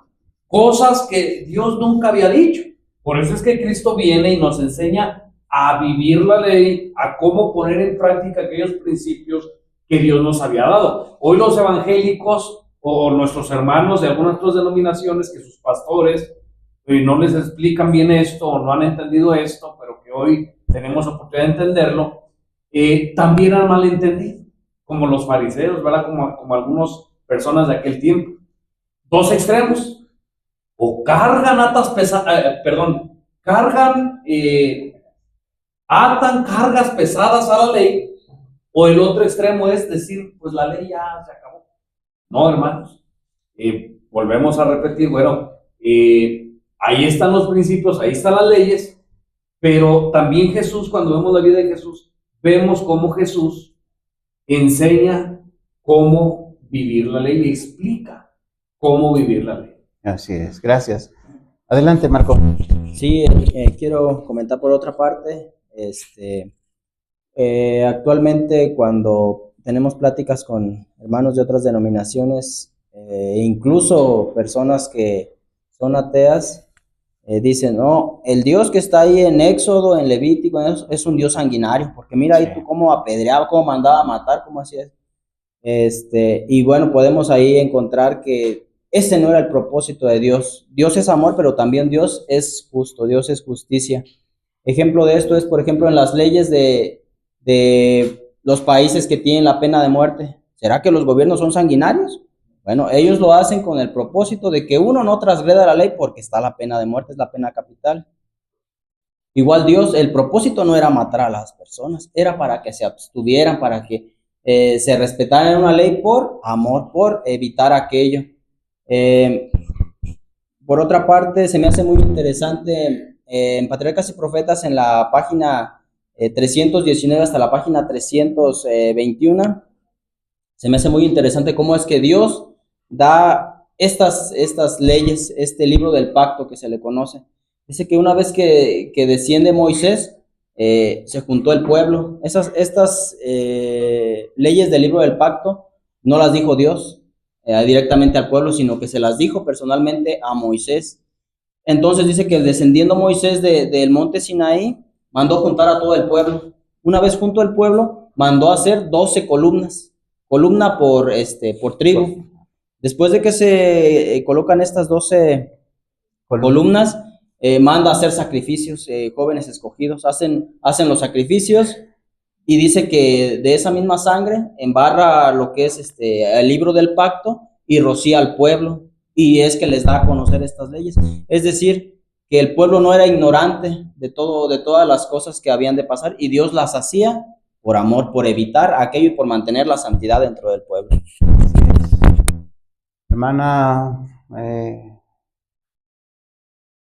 cosas que Dios nunca había dicho. Por eso es que Cristo viene y nos enseña a vivir la ley, a cómo poner en práctica aquellos principios que Dios nos había dado. Hoy los evangélicos o nuestros hermanos de algunas otras denominaciones, que sus pastores no les explican bien esto o no han entendido esto, pero que hoy tenemos oportunidad de entenderlo, también han malentendido, como los fariseos, ¿verdad? Como algunas personas de aquel tiempo. Dos extremos. O cargan atan cargas pesadas a la ley, o el otro extremo es decir, pues la ley ya se acabó. No, hermanos, volvemos a repetir, bueno, ahí están los principios, ahí están las leyes, pero también Jesús, cuando vemos la vida de Jesús, vemos cómo Jesús enseña cómo vivir la ley y explica cómo vivir la ley. Así es, gracias. Adelante, Marco. Sí, quiero comentar por otra parte. Actualmente, cuando tenemos pláticas con hermanos de otras denominaciones, incluso personas que son ateas, dicen, no, el Dios que está ahí en Éxodo, en Levítico, es un Dios sanguinario, porque mira ahí tú cómo apedreaba, cómo mandaba a matar, cómo hacía. Y bueno, podemos ahí encontrar que ese no era el propósito de Dios. Dios es amor, pero también Dios es justo, Dios es justicia. Ejemplo de esto es, por ejemplo, en las leyes de los países que tienen la pena de muerte. ¿Será que los gobiernos son sanguinarios? Bueno, ellos lo hacen con el propósito de que uno no transgreda la ley porque está la pena de muerte, es la pena capital. Igual Dios, el propósito no era matar a las personas, era para que se abstuvieran, para que se respetara una ley por amor, por evitar aquello. Por otra parte, se me hace muy interesante en Patriarcas y Profetas, en la página 319 hasta la página 321, se me hace muy interesante cómo es que Dios da estas leyes, este libro del pacto que se le conoce. Dice que una vez que desciende Moisés, se juntó el pueblo. Estas leyes del libro del pacto no las dijo Dios directamente al pueblo, sino que se las dijo personalmente a Moisés. Entonces dice que descendiendo Moisés del monte Sinaí, mandó juntar a todo el pueblo. Una vez junto el pueblo, mandó hacer 12 columnas, columna por tribu. Después de que se colocan estas 12 columnas, manda a hacer sacrificios, jóvenes escogidos, hacen los sacrificios, y dice que de esa misma sangre embarra lo que es el libro del pacto y rocía al pueblo, y es que les da a conocer estas leyes. Es decir, que el pueblo no era ignorante de todas las cosas que habían de pasar, y Dios las hacía por amor, por evitar aquello y por mantener la santidad dentro del pueblo. Hermana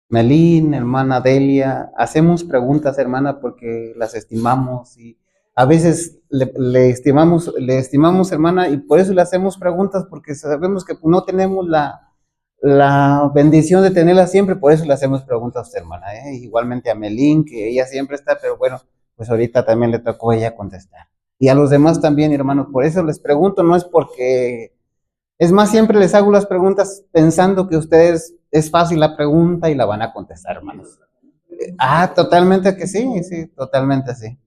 Melín, hermana Delia, hacemos preguntas, hermana, porque las estimamos y a veces le estimamos, hermana, y por eso le hacemos preguntas, porque sabemos que no tenemos la bendición de tenerla siempre, por eso le hacemos preguntas a usted, hermana, igualmente a Melín, que ella siempre está, pero bueno, pues ahorita también le tocó a ella contestar. Y a los demás también, hermanos, por eso les pregunto, no es porque, es más, siempre les hago las preguntas pensando que ustedes, es fácil la pregunta y la van a contestar, hermanos. Totalmente que sí, totalmente sí.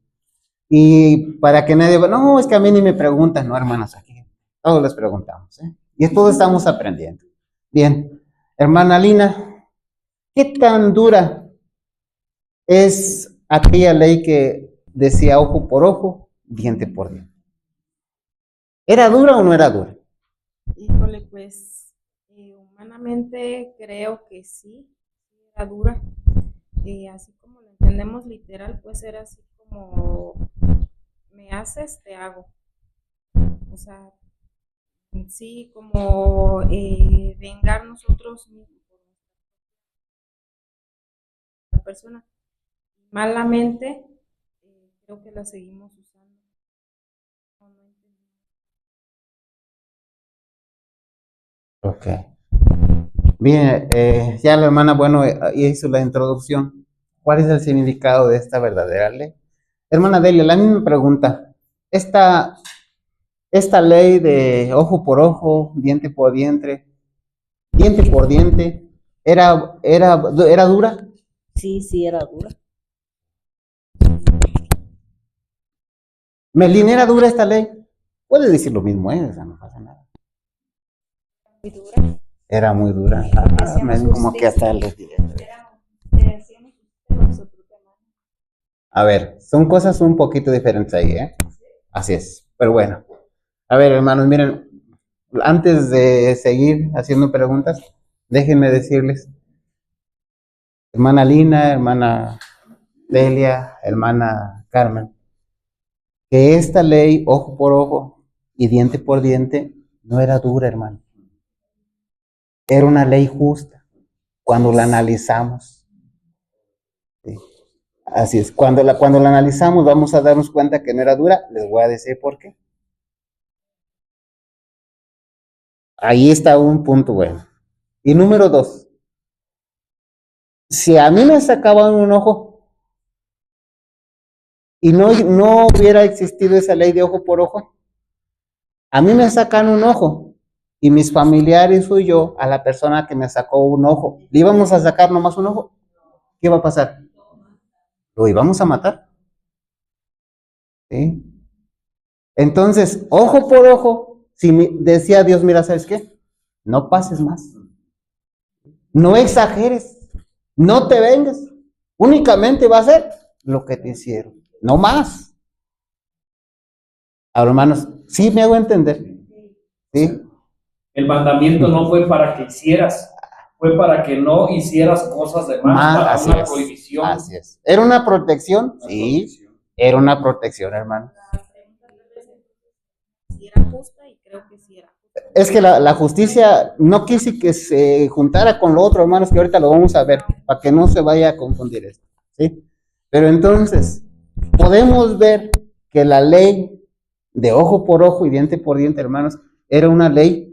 Y para que nadie, no, es que a mí ni me preguntan, no, hermanos, aquí todos les preguntamos, y todos estamos aprendiendo. Bien, hermana Lina, ¿qué tan dura es aquella ley que decía ojo por ojo, diente por diente? ¿Era dura o no era dura? Híjole, pues humanamente creo que sí, era dura. Así como lo entendemos literal, pues era así como me haces, te hago. O sea, sí, como vengar nosotros mismos por la persona. Malamente, creo que la seguimos usando. Ok. Bien, ya la hermana, bueno, hizo la introducción. ¿Cuál es el significado de esta verdadera ley? Hermana Delia, la misma pregunta. Esta ley de ojo por ojo, diente por diente, ¿Era dura? Sí, sí, era dura. Melín, ¿era dura esta ley? Puedes decir lo mismo, o sea, no pasa nada. Muy dura. Era muy dura. Melín, como que hasta le tiré. A ver, son cosas un poquito diferentes ahí, ¿eh? Así es, pero bueno. A ver, hermanos, miren, antes de seguir haciendo preguntas, déjenme decirles, hermana Lina, hermana Delia, hermana Carmen, que esta ley, ojo por ojo y diente por diente, no era dura, hermano. Era una ley justa cuando la analizamos. ¿Sí? Así es, cuando la analizamos vamos a darnos cuenta que no era dura. Les voy a decir por qué. Ahí está un punto bueno. Y número 2, si a mí me sacaban un ojo y no hubiera existido esa ley de ojo por ojo, a mí me sacan un ojo y mis familiares o yo a la persona que me sacó un ojo, ¿le íbamos a sacar nomás un ojo? ¿Qué va a pasar? Lo íbamos a matar. ¿Sí? Entonces, ojo por ojo, si decía Dios, mira, ¿sabes qué? No pases más. No exageres. No te vengas. Únicamente va a ser lo que te hicieron. No más. Ahora, hermanos, sí me hago entender. ¿Sí? El mandamiento no fue para que hicieras, fue para que no hicieras cosas de más, para Así una es, prohibición. así es. ¿Era una protección? Sí, era una protección, hermano. Si era justa y creo que sí era justa. Es que la justicia no quise que se juntara con lo otro, hermanos, que ahorita lo vamos a ver, para que no se vaya a confundir esto, ¿sí? Pero entonces, podemos ver que la ley de ojo por ojo y diente por diente, hermanos, era una ley,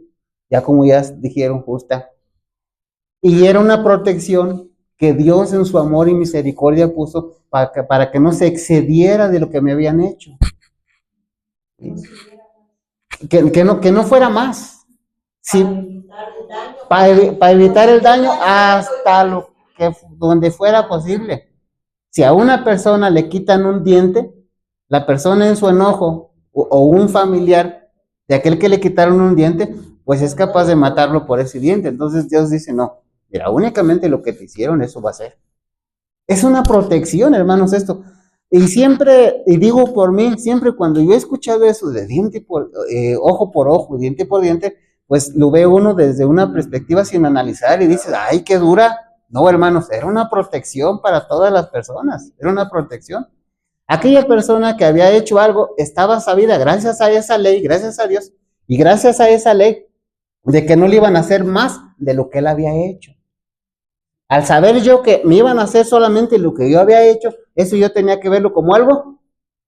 ya como ya dijeron, justa. Y era una protección que Dios en su amor y misericordia puso para que no se excediera de lo que me habían hecho. ¿Sí? Que no fuera más. Sí, para evitar el daño hasta donde fuera posible. Si a una persona le quitan un diente, la persona en su enojo o un familiar de aquel que le quitaron un diente, pues es capaz de matarlo por ese diente. Entonces Dios dice, no, mira, únicamente lo que te hicieron, eso va a ser. Es una protección, hermanos, esto. Y siempre, y digo por mí, siempre cuando yo he escuchado eso de ojo por ojo, diente por diente, pues lo ve uno desde una perspectiva sin analizar y dice, ay, qué dura. No, hermanos, era una protección para todas las personas, era una protección. Aquella persona que había hecho algo estaba sabida gracias a esa ley, gracias a Dios, y gracias a esa ley de que no le iban a hacer más de lo que él había hecho. Al saber yo que me iban a hacer solamente lo que yo había hecho, eso yo tenía que verlo como algo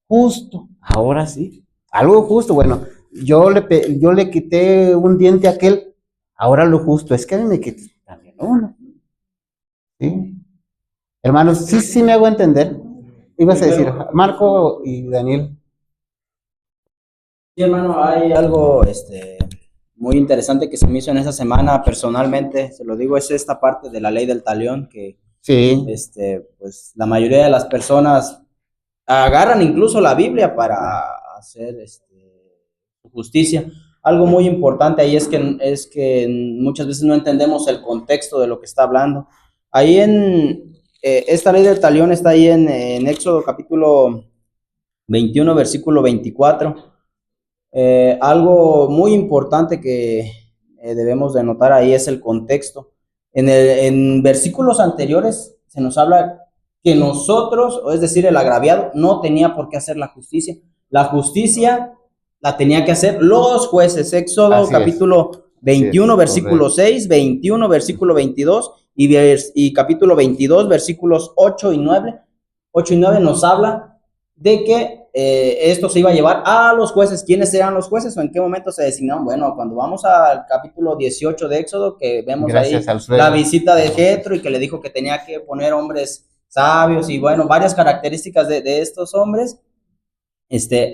justo. Ahora sí, algo justo. Bueno, yo le quité un diente a aquel, ahora lo justo es que a mí me quité también uno. ¿Sí? Hermanos, sí me hago entender. Ibas a decir, Marco y Daniel. Sí, hermano, hay algo muy interesante que se me hizo en esa semana personalmente, se lo digo, es esta parte de la ley del talión que Sí, pues la mayoría de las personas agarran incluso la Biblia para hacer justicia. Algo muy importante ahí es que muchas veces no entendemos el contexto de lo que está hablando. Ahí esta ley del talión está ahí en Éxodo capítulo 21, versículo 24. Algo muy importante que debemos de notar ahí es el contexto. En versículos anteriores se nos habla que nosotros, o es decir, el agraviado, no tenía por qué hacer la justicia. La justicia la tenía que hacer los jueces. Éxodo capítulo 21, versículo 6, 21, versículo 22 y capítulo 22, versículos 8 y 9. 8 y 9 nos habla de que esto se iba a llevar a los jueces. ¿Quiénes eran los jueces o en qué momento se designaron? Bueno, cuando vamos al capítulo 18 de Éxodo, que vemos ahí la visita de Jetro y que le dijo que tenía que poner hombres sabios y bueno, varias características de estos hombres,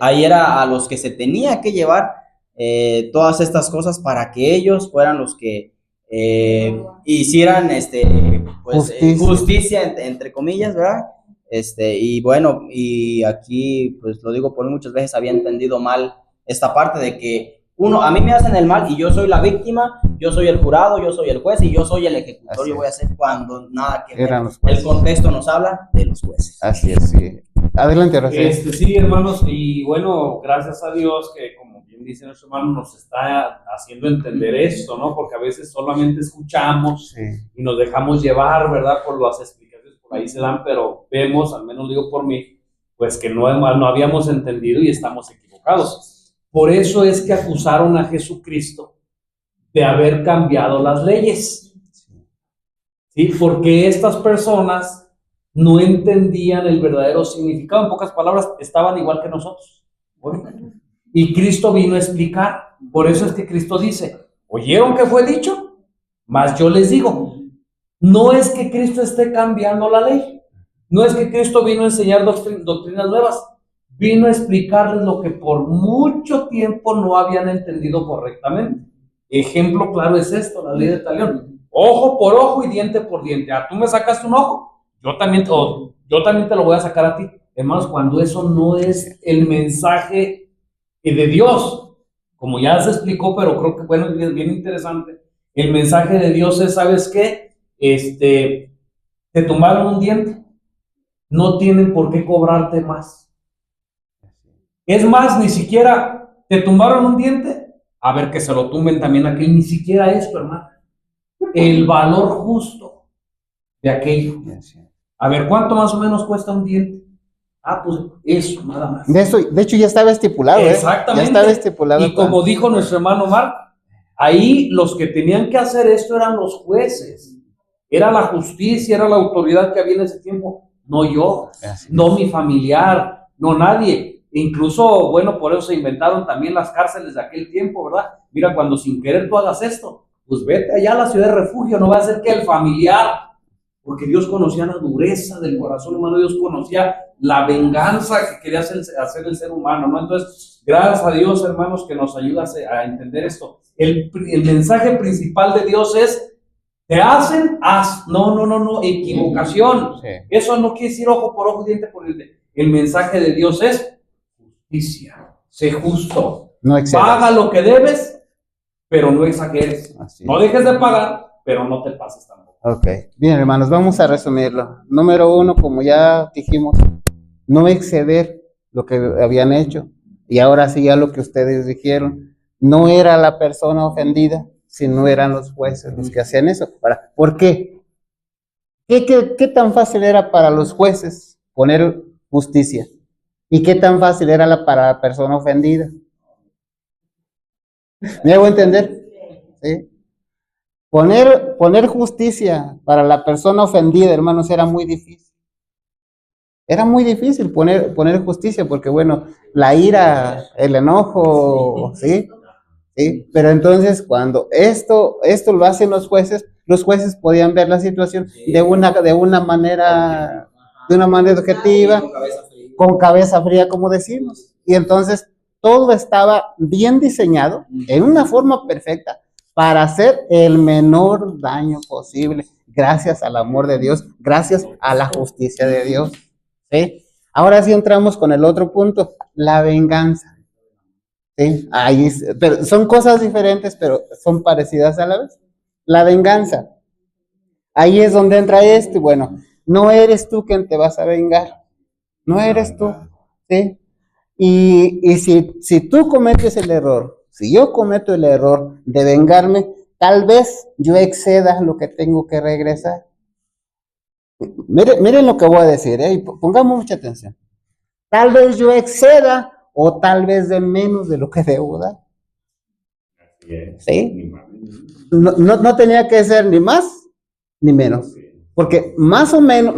ahí era a los que se tenía que llevar todas estas cosas para que ellos fueran los que hicieran pues, Justicia. justicia entre comillas, ¿verdad? Y bueno, y aquí pues lo digo por muchas veces había entendido mal esta parte de que a mí me hacen el mal y yo soy la víctima, yo soy el jurado, yo soy el juez y yo soy el ejecutor. Así Yo voy a hacer cuando nada que ver. Eran los El jueces. contexto nos habla de los jueces. Así es, sí. Adelante, Rafael. Sí, hermanos, y bueno, gracias a Dios que, como bien dice nuestro hermano, nos está haciendo entender esto, ¿no? Porque a veces solamente escuchamos Sí. y nos dejamos llevar, ¿verdad? Por las explicaciones por ahí se dan, pero vemos, al menos digo por mí, pues que no habíamos entendido y estamos equivocados. Por eso es que acusaron a Jesucristo de haber cambiado las leyes, ¿sí? Porque estas personas no entendían el verdadero significado. En pocas palabras, estaban igual que nosotros. Y Cristo vino a explicar. Por eso es que Cristo dice, ¿oyeron qué fue dicho? Mas yo les digo, no es que Cristo esté cambiando la ley. No es que Cristo vino a enseñar doctrinas nuevas. Vino a explicarles lo que por mucho tiempo no habían entendido correctamente. Ejemplo claro es esto, la ley de talión. Ojo por ojo y diente por diente. Tú me sacaste un ojo, yo también te lo voy a sacar a ti. Hermanos, cuando eso no es el mensaje de Dios, como ya se explicó, pero creo que bueno, es bien interesante. El mensaje de Dios es, ¿sabes qué? Te tumbaron un diente, no tienen por qué cobrarte más. Es más, ni siquiera te tumbaron un diente, a ver que se lo tumben también a aquel, ni siquiera esto, hermano. El valor justo de aquello. A ver, ¿cuánto más o menos cuesta un diente? Pues eso, nada más. De hecho, ya estaba estipulado, Exactamente. Ya estaba estipulado. Y como dijo nuestro hermano Marco, ahí los que tenían que hacer esto eran los jueces. Era la justicia, era la autoridad que había en ese tiempo. No yo, no mi familiar, no nadie. Incluso, bueno, por eso se inventaron también las cárceles de aquel tiempo, ¿verdad? Mira, cuando sin querer tú hagas esto, pues vete allá a la ciudad de refugio, no va a ser que el familiar, porque Dios conocía la dureza del corazón humano, Dios conocía la venganza que quería hacer el ser humano, ¿no? Entonces, gracias a Dios, hermanos, que nos ayuda a entender esto. El mensaje principal de Dios es, te hacen, haz. No, equivocación. Sí. Eso no quiere decir ojo por ojo, diente por diente. El mensaje de Dios es justicia, sé justo, No excedas. paga lo que debes, pero no exageres. Así No es. dejes de pagar, pero no te pases tampoco. Ok, bien, hermanos, vamos a resumirlo. Número 1, como ya dijimos, no exceder lo que habían hecho. Y ahora sí, ya lo que ustedes dijeron, no era la persona ofendida, sino eran los jueces los que hacían eso. ¿Por qué? ¿Qué tan fácil era para los jueces poner justicia? ¿Y qué tan fácil era para la persona ofendida? ¿Me hago entender? ¿Sí? Poner justicia para la persona ofendida, hermanos, era muy difícil. Era muy difícil poner justicia porque, bueno, la ira, el enojo, ¿sí? ¿Sí? Pero entonces, cuando esto lo hacen los jueces podían ver la situación de una manera objetiva, con cabeza fría, como decimos. Y entonces, todo estaba bien diseñado, en una forma perfecta, para hacer el menor daño posible, gracias al amor de Dios, gracias a la justicia de Dios. ¿Sí? Ahora sí entramos con el otro punto, la venganza. ¿Sí? Pero son cosas diferentes, pero son parecidas a la vez. La venganza. Ahí es donde entra esto. Bueno, no eres tú quien te vas a vengar. No eres tú. ¿Sí? Y si tú cometes el error, si yo cometo el error de vengarme, tal vez yo exceda lo que tengo que regresar. Miren lo que voy a decir, y pongamos mucha atención. Tal vez yo exceda o tal vez de menos de lo que debo dar. ¿Sí? No tenía que ser ni más ni menos, porque más o menos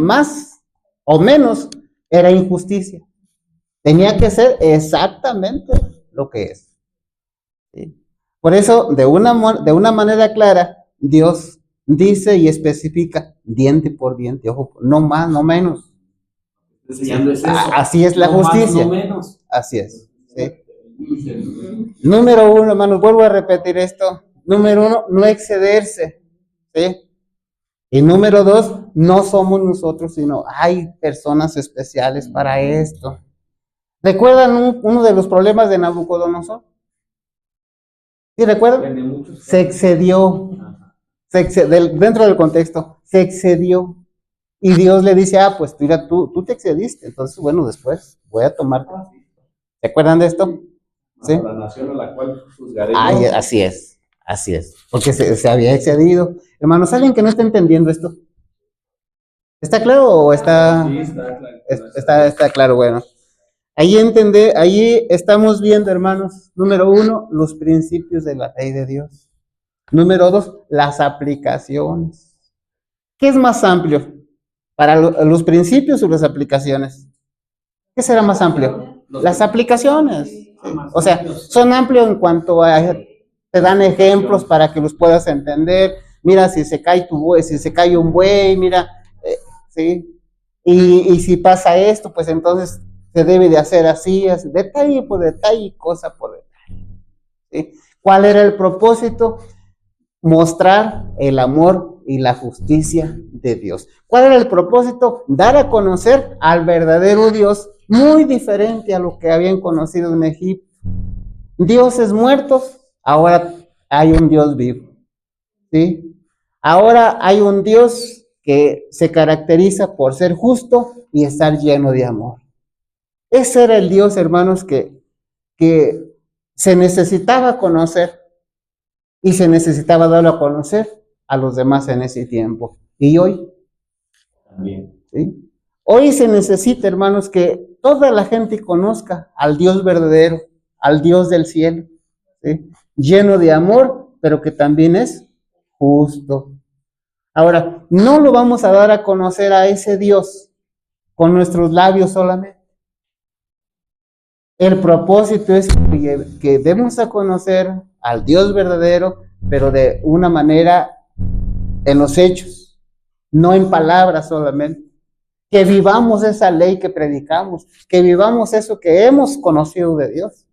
era injusticia. Tenía que ser exactamente lo que es. ¿Sí? Por eso, de una manera clara, Dios dice y especifica diente por diente, ojo, no más, no menos. Enseñando es eso. Así es la No más, justicia. no menos. Así es. ¿Sí? Número 1, hermanos, vuelvo a repetir esto. Número 1, no excederse. ¿sí? Y número dos, no somos nosotros, sino hay personas especiales para esto. ¿Recuerdan uno de los problemas de Nabucodonosor? ¿Sí recuerdan? Se excedió, dentro del contexto, se excedió. Y Dios le dice, pues mira, tú te excediste, entonces bueno, después voy a tomarte. ¿Se acuerdan de esto? ¿Sí? La nación a la cual juzgaré Ay, yo. así es, porque se había excedido. Hermanos, ¿alguien que no está entendiendo esto? ¿Está claro o está? Sí, está claro. Está claro, bueno. Ahí estamos viendo, hermanos, número uno, los principios de la ley de Dios. Número dos, las aplicaciones. ¿Qué es más amplio? ¿Para los principios o las aplicaciones? ¿Qué será más amplio? Las aplicaciones. Sí. O sea, son amplios en cuanto a, te dan ejemplos para que los puedas entender. Mira, si se cae tu buey, si se cae un buey, mira, ¿sí? Y si pasa esto, pues entonces se debe de hacer así, detalle por detalle, cosa por detalle. ¿Sí? ¿Cuál era el propósito? Mostrar el amor y la justicia de Dios. ¿Cuál era el propósito? Dar a conocer al verdadero Dios, muy diferente a lo que habían conocido en Egipto. Dioses muertos, ahora hay un Dios vivo. ¿Sí? Ahora hay un Dios que se caracteriza por ser justo y estar lleno de amor. Ese era el Dios, hermanos, que se necesitaba conocer y se necesitaba darlo a conocer a los demás en ese tiempo. Y hoy También. ¿sí? Hoy se necesita, hermanos, que toda la gente conozca al Dios verdadero, al Dios del cielo, ¿sí? Lleno de amor, pero que también es justo. Ahora, no lo vamos a dar a conocer a ese Dios con nuestros labios solamente. El propósito es que demos a conocer al Dios verdadero, pero de una manera en los hechos, no en palabras solamente. Que vivamos esa ley que predicamos, que vivamos eso que hemos conocido de Dios.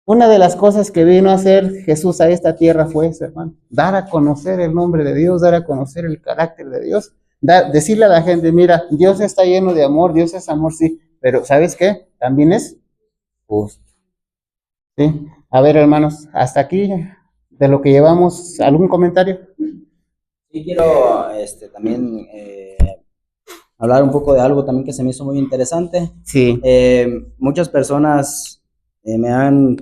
Una de las cosas que vino a hacer Jesús a esta tierra fue eso, hermano, dar a conocer el nombre de Dios, dar a conocer el carácter de Dios, decirle a la gente, mira, Dios está lleno de amor, Dios es amor, sí, pero ¿sabes qué? También es justo. ¿Sí? A ver, hermanos, hasta aquí de lo que llevamos, ¿algún comentario? Sí, quiero también hablar un poco de algo también que se me hizo muy interesante. Sí. Muchas personas me han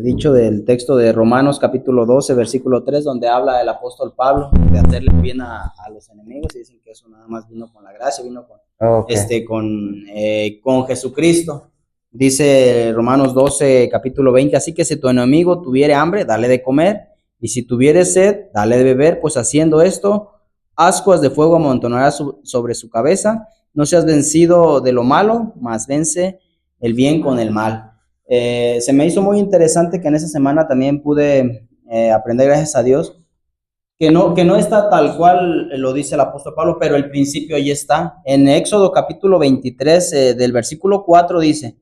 dicho del texto de Romanos capítulo 12, versículo 3, donde habla el apóstol Pablo de hacerle bien a los enemigos, y dicen que eso nada más vino con la gracia, vino con Jesucristo. Dice Romanos 12, capítulo 20, así que si tu enemigo tuviere hambre, dale de comer, y si tuviere sed, dale de beber, pues haciendo esto, ascuas de fuego amontonará sobre su cabeza. No seas vencido de lo malo, mas vence el bien con el mal. Se me hizo muy interesante que en esa semana también pude aprender, gracias a Dios, que no está tal cual lo dice el apóstol Pablo, pero el principio ahí está. En Éxodo capítulo 23, del versículo 4 dice,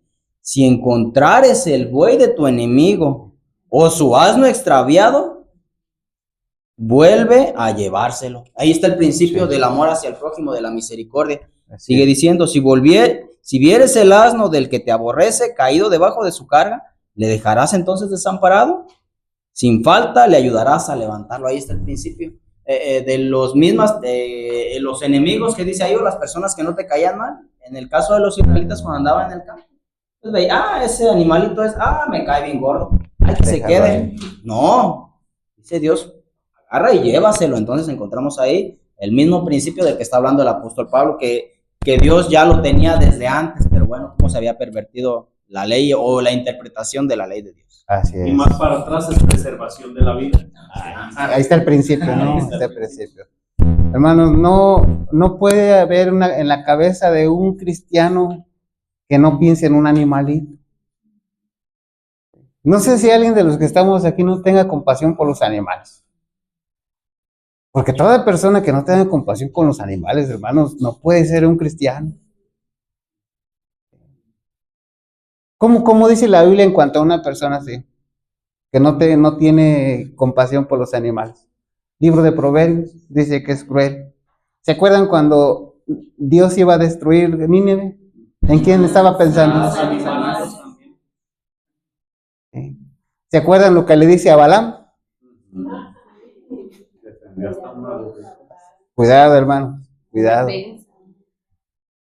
si encontrares el buey de tu enemigo o su asno extraviado, vuelve a llevárselo. Ahí está el principio del amor hacia el prójimo, de la misericordia. Sigue diciendo, si vieres el asno del que te aborrece caído debajo de su carga, ¿le dejarás entonces desamparado? Sin falta le ayudarás a levantarlo. Ahí está el principio de los enemigos que dice ahí, o las personas que no te caían mal. En el caso de los israelitas cuando andaban en el campo, pues veía, ese animalito me cae bien gordo, hay que se quede. No, dice Dios, agarra y llévaselo. Entonces encontramos ahí el mismo principio del que está hablando el apóstol Pablo, que Dios ya lo tenía desde antes, pero bueno, cómo se había pervertido la ley o la interpretación de la ley de Dios. Así es. Y más para atrás es preservación de la vida. Ahí está el principio, ¿no? Ahí está el principio. Hermanos, no puede haber en la cabeza de un cristiano que no piense en un animalito. No sé si alguien de los que estamos aquí no tenga compasión por los animales. Porque toda persona que no tenga compasión con los animales, hermanos, no puede ser un cristiano. ¿Cómo dice la Biblia en cuanto a una persona así? Que no tiene compasión por los animales. Libro de Proverbios dice que es cruel. ¿Se acuerdan cuando Dios iba a destruir Nínive? ¿En quién estaba pensando? Los animalitos también. Sí. ¿Se acuerdan lo que le dice a Balaam? Cuidado, hermano, cuidado.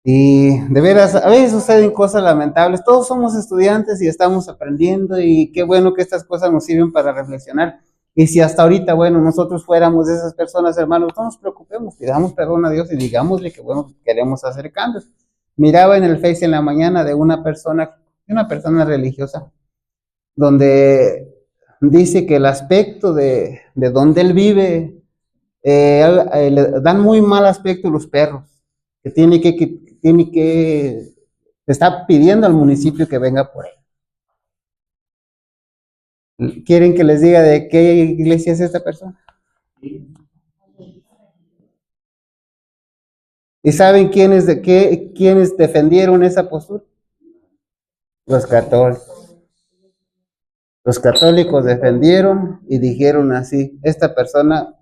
Y de veras, a veces suceden cosas lamentables. Todos somos estudiantes y estamos aprendiendo y qué bueno que estas cosas nos sirven para reflexionar. Y si hasta ahorita, bueno, nosotros fuéramos de esas personas, hermanos, no nos preocupemos, pidamos perdón a Dios y digámosle que, bueno, queremos hacer cambios. Miraba en el Face en la mañana de una persona religiosa, donde dice que el aspecto de donde él vive, le dan muy mal aspecto los perros, que está pidiendo al municipio que venga por él. ¿Quieren que les diga de qué iglesia es esta persona? ¿Y saben quiénes defendieron esa postura? Los católicos. Los católicos defendieron y dijeron así: esta persona,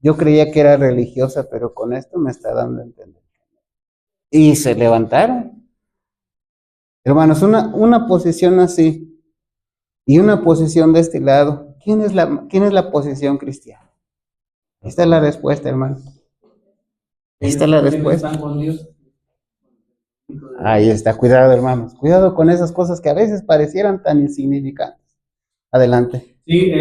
yo creía que era religiosa, pero con esto me está dando a entender. Y se levantaron. Hermanos, una posición así y una posición de este lado, ¿quién es la posición cristiana? Esta es la respuesta, hermano. Esta es la respuesta. Están con Dios. Ahí está, cuidado, hermanos. Cuidado con esas cosas que a veces parecieran tan insignificantes. Adelante. Sí,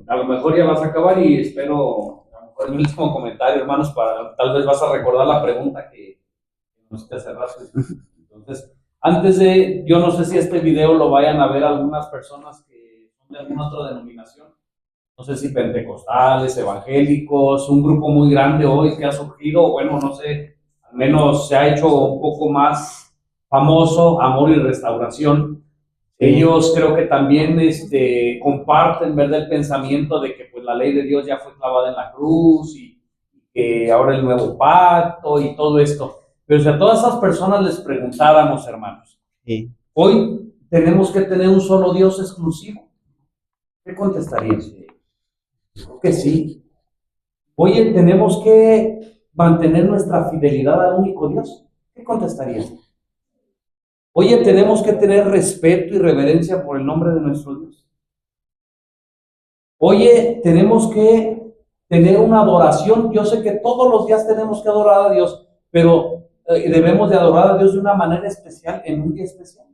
a lo mejor ya vas a acabar y espero, a lo mejor el último comentario, hermanos, tal vez vas a recordar la pregunta que nos te cerraste. Entonces, yo no sé si este video lo vayan a ver algunas personas que son de alguna otra denominación. No sé si pentecostales, evangélicos, un grupo muy grande hoy que ha surgido, bueno, no sé, al menos se ha hecho un poco más famoso, Amor y Restauración. Ellos creo que también comparten, ¿verdad?, el pensamiento de que pues la ley de Dios ya fue clavada en la cruz y que ahora el nuevo pacto y todo esto. Pero si a todas esas personas les preguntáramos, hermanos, Sí. hoy tenemos que tener un solo Dios exclusivo, ¿qué contestarían? Creo que sí. Oye, tenemos que mantener nuestra fidelidad al único Dios, ¿qué contestarías? Oye, tenemos que tener respeto y reverencia por el nombre de nuestro Dios. Oye, tenemos que tener una adoración. Yo sé que todos los días tenemos que adorar a Dios, pero debemos de adorar a Dios de una manera especial, en un día especial.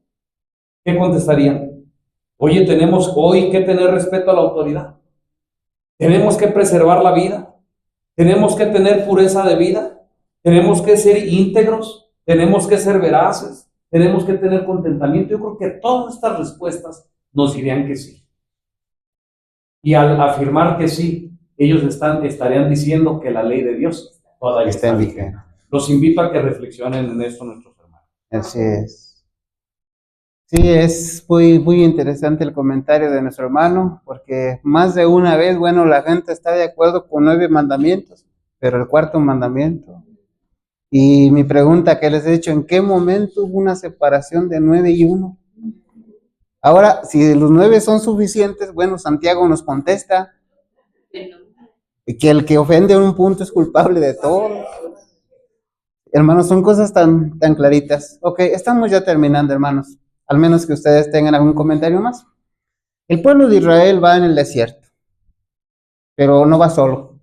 ¿Qué contestarían? Oye, tenemos hoy que tener respeto a la autoridad. Tenemos que preservar la vida. Tenemos que tener pureza de vida. Tenemos que ser íntegros. Tenemos que ser veraces. Tenemos que tener contentamiento. Yo creo que todas estas respuestas nos dirían que sí. Y al afirmar que sí, ellos estarían diciendo que la ley de Dios todavía está en vigente. Los invito a que reflexionen en esto nuestros hermanos. Así es. Sí, es muy, muy interesante el comentario de nuestro hermano, porque más de una vez, bueno, la gente está de acuerdo con 9 mandamientos, pero el cuarto mandamiento. Y mi pregunta que les he hecho, ¿en qué momento hubo una separación de 9 y 1? Ahora, si los 9 son suficientes, bueno, Santiago nos contesta que el que ofende en un punto es culpable de todo. Hermanos, son cosas tan claritas. Ok, estamos ya terminando, hermanos. Al menos que ustedes tengan algún comentario más. El pueblo de Israel va en el desierto, pero no va solo.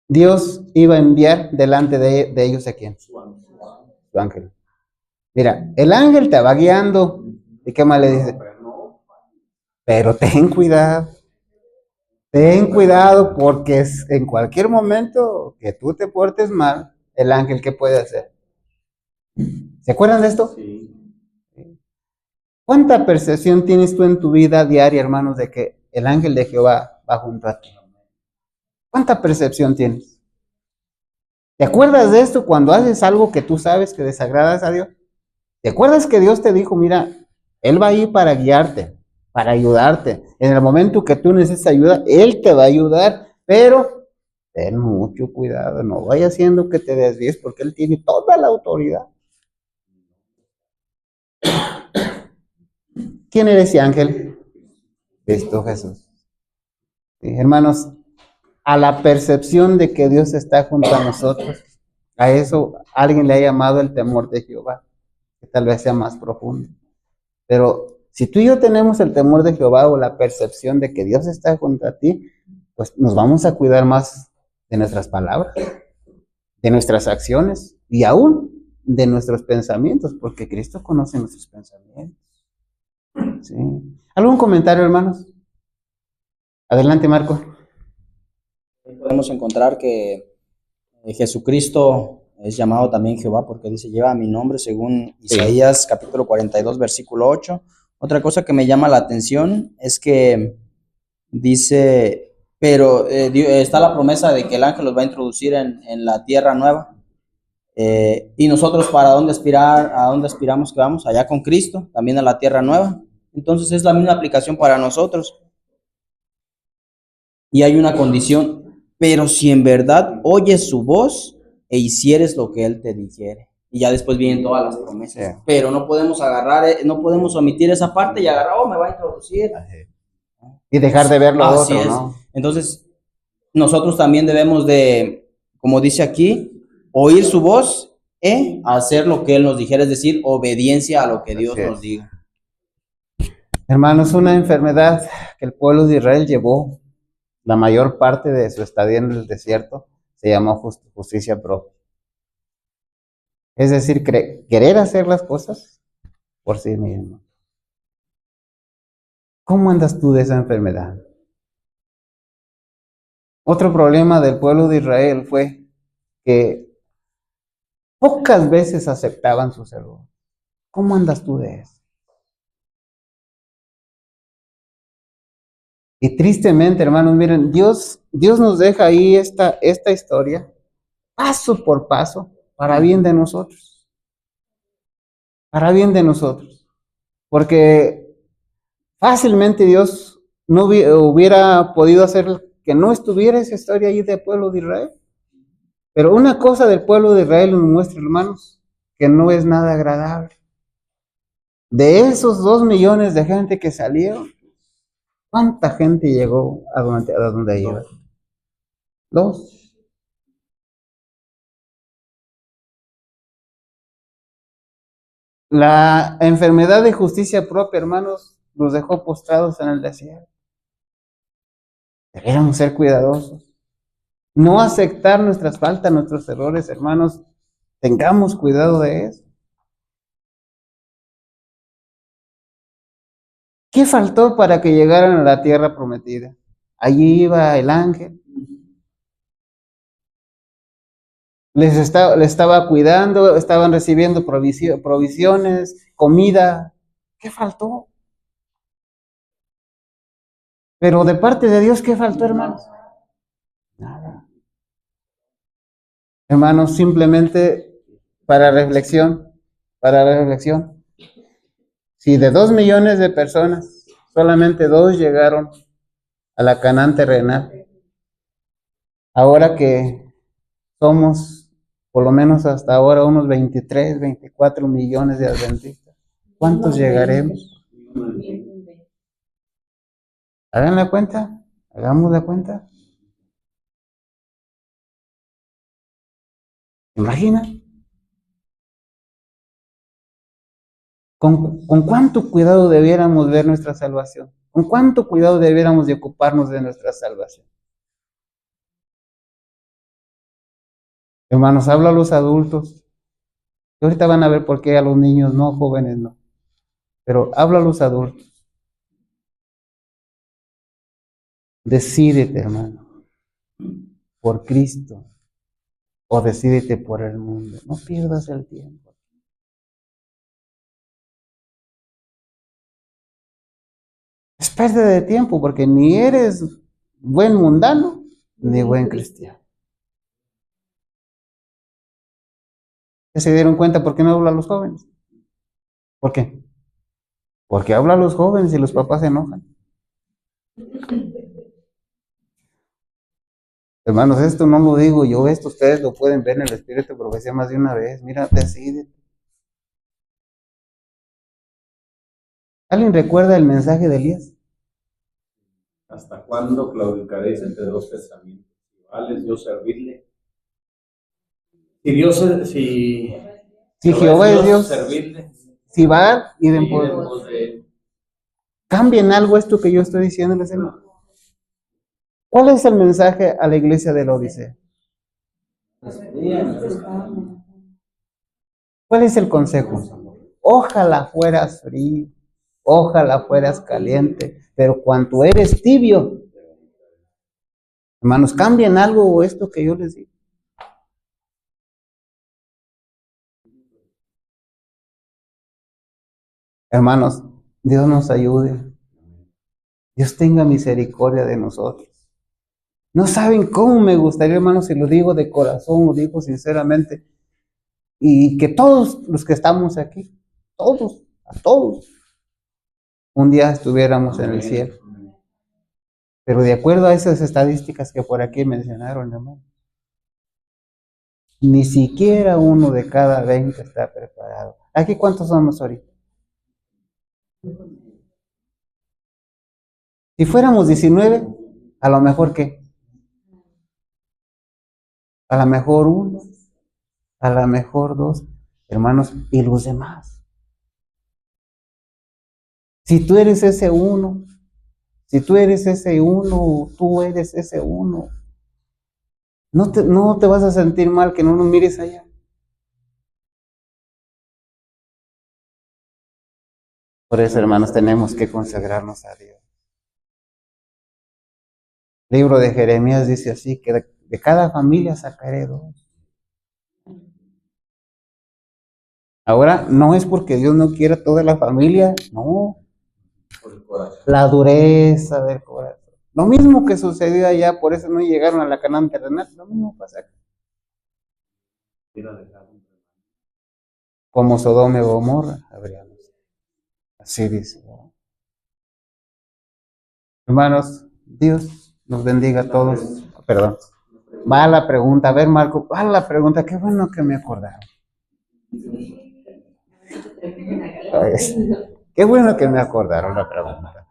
Dios iba a enviar delante de ellos a quién? Su ángel. Mira, el ángel te va guiando. ¿Y qué más le dice? Pero ten cuidado. Ten cuidado porque en cualquier momento que tú te portes mal, el ángel, ¿qué puede hacer? ¿Se acuerdan de esto? Sí. ¿Cuánta percepción tienes tú en tu vida diaria, hermanos, de que el ángel de Jehová va junto a ti? ¿Cuánta percepción tienes? ¿Te acuerdas de esto cuando haces algo que tú sabes que desagradas a Dios? ¿Te acuerdas que Dios te dijo, mira, Él va a ir para guiarte, para ayudarte? En el momento que tú necesites ayuda, Él te va a ayudar, pero ten mucho cuidado, no vaya haciendo que te desvíes porque Él tiene toda la autoridad. ¿Quién era ese ángel? Cristo Jesús. Sí, hermanos, a la percepción de que Dios está junto a nosotros, a eso alguien le ha llamado el temor de Jehová, que tal vez sea más profundo. Pero si tú y yo tenemos el temor de Jehová o la percepción de que Dios está junto a ti, pues nos vamos a cuidar más de nuestras palabras, de nuestras acciones y aún de nuestros pensamientos, porque Cristo conoce nuestros pensamientos. ¿Sí? ¿Algún comentario, hermanos? Adelante, Marco. Podemos encontrar que Jesucristo es llamado también Jehová porque dice, lleva mi nombre según Isaías capítulo 42, versículo 8. Otra cosa que me llama la atención es que dice, pero está la promesa de que el ángel los va a introducir en la tierra nueva. Y nosotros, ¿para dónde aspirar? ¿A dónde aspiramos que vamos? Allá con Cristo, también a la tierra nueva. Entonces es la misma aplicación para nosotros. Y hay una condición, pero si en verdad oyes su voz e hicieres lo que Él te dijere. Y ya después vienen todas las promesas. Pero no podemos no podemos omitir esa parte y agarrar, me va a introducir. Y dejar de ver lo Así otro, es. ¿no? Entonces, nosotros también debemos de, como dice aquí, oír su voz e hacer lo que Él nos dijera, es decir, obediencia a lo que Dios nos diga. Hermanos, una enfermedad que el pueblo de Israel llevó la mayor parte de su estadía en el desierto se llamó justicia propia. Es decir, querer hacer las cosas por sí mismo. ¿Cómo andas tú de esa enfermedad? Otro problema del pueblo de Israel fue que pocas veces aceptaban sus errores. ¿Cómo andas tú de eso? Y tristemente, hermanos, miren, Dios nos deja ahí esta historia, paso por paso, para bien de nosotros. Para bien de nosotros. Porque fácilmente Dios no hubiera podido hacer que no estuviera esa historia ahí del pueblo de Israel. Pero una cosa del pueblo de Israel nos muestra, hermanos, que no es nada agradable. De esos 2 millones de gente que salieron, ¿cuánta gente llegó a donde iba? 2. La enfermedad de justicia propia, hermanos, nos dejó postrados en el desierto. Deberíamos ser cuidadosos. No aceptar nuestras faltas, nuestros errores, hermanos. Tengamos cuidado de eso. ¿Qué faltó para que llegaran a la tierra prometida? Allí iba el ángel. Les estaba cuidando, estaban recibiendo provisiones, comida. ¿Qué faltó? Pero de parte de Dios, ¿qué faltó, hermanos? Nada. Hermanos, simplemente para reflexión, si de 2 millones de personas, solamente 2 llegaron a la Canaán terrenal, ahora que somos, por lo menos hasta ahora, unos 23, 24 millones de adventistas, ¿cuántos llegaremos? Hagan la cuenta, hagamos la cuenta. ¿Imagina? ¿Con cuánto cuidado debiéramos ver nuestra salvación? ¿Con cuánto cuidado debiéramos de ocuparnos de nuestra salvación? Hermanos, habla a los adultos. Y ahorita van a ver por qué a los niños no, jóvenes no. Pero habla a los adultos. Decídete, hermano, por Cristo, o decídete por el mundo. No pierdas el tiempo. Es pérdida de tiempo porque ni eres buen mundano ni buen cristiano. ¿Ya se dieron cuenta por qué no habla a los jóvenes? ¿Por qué? Porque habla a los jóvenes y los papás se enojan. Hermanos, esto no lo digo yo, esto ustedes lo pueden ver en el Espíritu de Profecía más de una vez. Mira, decídete. ¿Alguien recuerda el mensaje de Elías? ¿Hasta cuándo claudicaréis entre dos pensamientos? ¿Vale Dios servirle? Si Dios es, si Si Jehová es Dios, servirle, si va y en ir en pos de él. cambien algo esto que yo estoy diciéndoles, hermano. ¿Cuál es el mensaje a la iglesia de la Odisea? ¿Cuál es el consejo? Ojalá fueras frío, ojalá fueras caliente, pero cuando eres tibio, hermanos, cambien algo o esto que yo les digo. Hermanos, Dios nos ayude. Dios tenga misericordia de nosotros. No saben cómo me gustaría, hermanos, si lo digo de corazón, lo digo sinceramente, y que todos los que estamos aquí, todos, a todos, un día estuviéramos en el cielo. Pero de acuerdo a esas estadísticas que por aquí mencionaron, hermano, ni siquiera uno de cada 20 está preparado. ¿Aquí cuántos somos ahorita? Si fuéramos 19, a lo mejor ¿qué? A lo mejor uno, a lo mejor dos, hermanos, y los demás. Si tú eres ese uno, si tú eres ese uno, tú eres ese uno, no te vas a sentir mal que no nos mires allá. Por eso, hermanos, tenemos que consagrarnos a Dios. El libro de Jeremías dice así, que de cada familia sacaré dos. Ahora, no es porque Dios no quiera toda la familia, no. La dureza del corazón. Lo mismo que sucedió allá, por eso no llegaron a la Canaán terrenal, lo mismo pasa acá. Como Sodoma y Gomorra, habríamos. Así dice. Hermanos, Dios nos bendiga a todos. Perdón. Va la pregunta. A ver, Marco, va la pregunta. Qué bueno que me acordaron. Qué bueno que me acordaron la pregunta.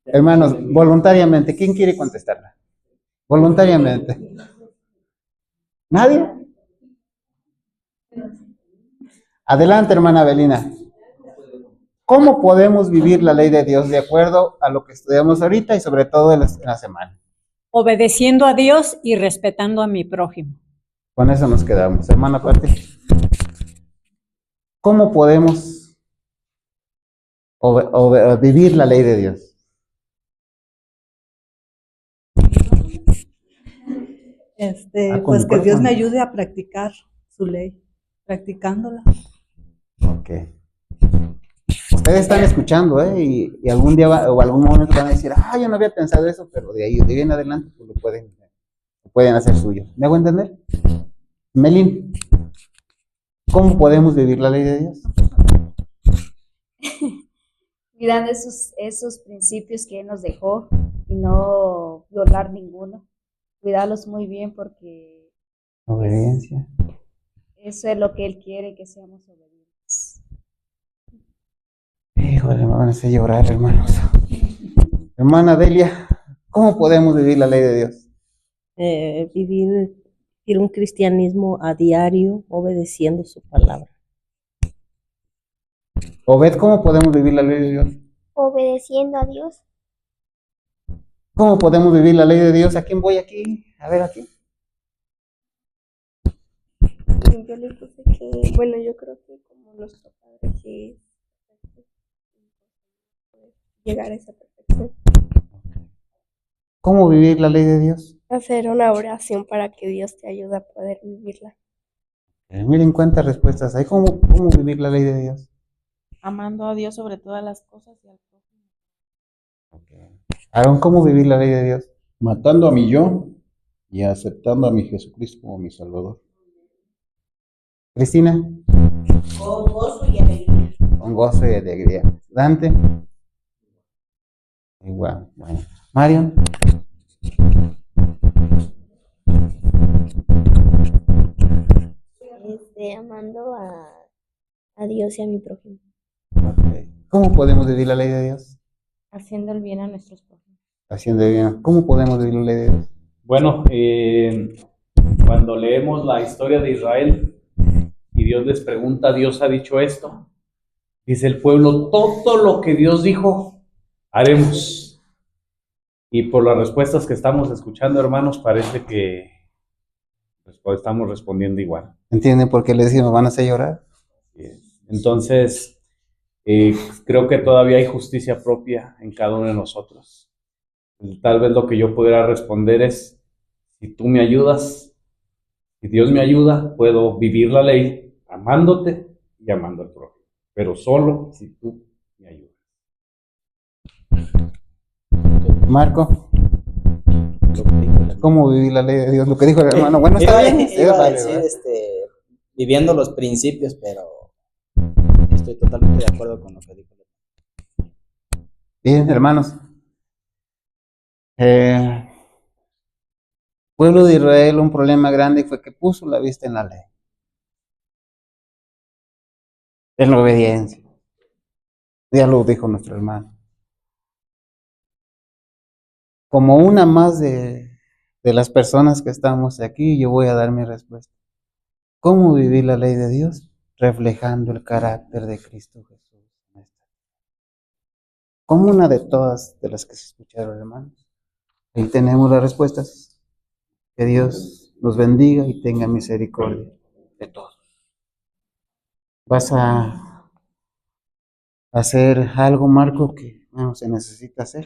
Hermanos, voluntariamente, ¿quién quiere contestarla? Voluntariamente. ¿Nadie? Adelante, hermana Belina. ¿Cómo podemos vivir la ley de Dios de acuerdo a lo que estudiamos ahorita y sobre todo en la semana? Obedeciendo a Dios y respetando a mi prójimo. Con eso nos quedamos. Hermana Pati, ¿cómo podemos vivir la ley de Dios? Pues que Dios me ayude a practicar su ley, practicándola. Ok. Ustedes están escuchando, y algún día o algún momento van a decir, yo no había pensado eso, pero de ahí en adelante pues lo pueden hacer suyo. ¿Me hago entender? Melín, ¿cómo podemos vivir la ley de Dios? Cuidando esos principios que Él nos dejó y no violar ninguno. Cuidarlos muy bien porque Obediencia. eso es lo que Él quiere, que seamos obedientes. Híjole, me van a hacer llorar, hermanos. Hermana Delia, ¿cómo podemos vivir la ley de Dios? Vivir un cristianismo a diario, obedeciendo su palabra. Obed, ¿cómo podemos vivir la ley de Dios? Obedeciendo a Dios. ¿Cómo podemos vivir la ley de Dios? ¿A quién voy aquí? A ver, aquí. Yo le puse que, bueno, yo creo que como nuestro Padre que es perfecto, llegar a esa perfección. ¿Cómo vivir la ley de Dios? Hacer una oración para que Dios te ayude a poder vivirla. Miren cuántas respuestas hay. ¿Cómo vivir la ley de Dios? Amando a Dios sobre todas las cosas y al prójimo. Aarón, ¿cómo vivir la ley de Dios? Matando a mi yo y aceptando a mi Jesucristo como mi Salvador. Cristina. Con gozo y alegría. Con gozo y alegría. Dante. Igual. Bueno. Marion. Amando a Dios y a mi prójimo. Okay. ¿Cómo podemos vivir la ley de Dios? Haciendo el bien a nuestros prójimos. haciendo bien. ¿Cómo podemos vivir la ley de Dios? Bueno, cuando leemos la historia de Israel y Dios les pregunta, ¿Dios ha dicho esto? Dice el pueblo, todo lo que Dios dijo, haremos. Y por las respuestas que estamos escuchando, hermanos, parece que pues, estamos respondiendo igual. ¿Entienden por qué le decimos van a hacer llorar? Entonces, creo que todavía hay justicia propia en cada uno de nosotros. Tal vez lo que yo pudiera responder es, si tú me ayudas, si Dios me ayuda, puedo vivir la ley amándote y amando al prójimo, pero solo si tú me ayudas. Marco, ¿cómo vivir la ley de Dios? Lo que dijo el hermano. Bueno, está bien. Iba a Vale, decir, ¿verdad? viviendo los principios, pero estoy totalmente de acuerdo con lo que dijo. Bien, hermanos. Pueblo de Israel, un problema grande fue que puso la vista en la ley, en la obediencia. Ya lo dijo nuestro hermano. Como una más de las personas que estamos aquí, yo voy a dar mi respuesta. ¿Cómo vivir la ley de Dios? Reflejando el carácter de Cristo Jesús. Como una de todas de las que se escucharon, hermanos. Ahí tenemos las respuestas. Que Dios los bendiga y tenga misericordia de todos. Vas a hacer algo, Marco, que se necesita hacer.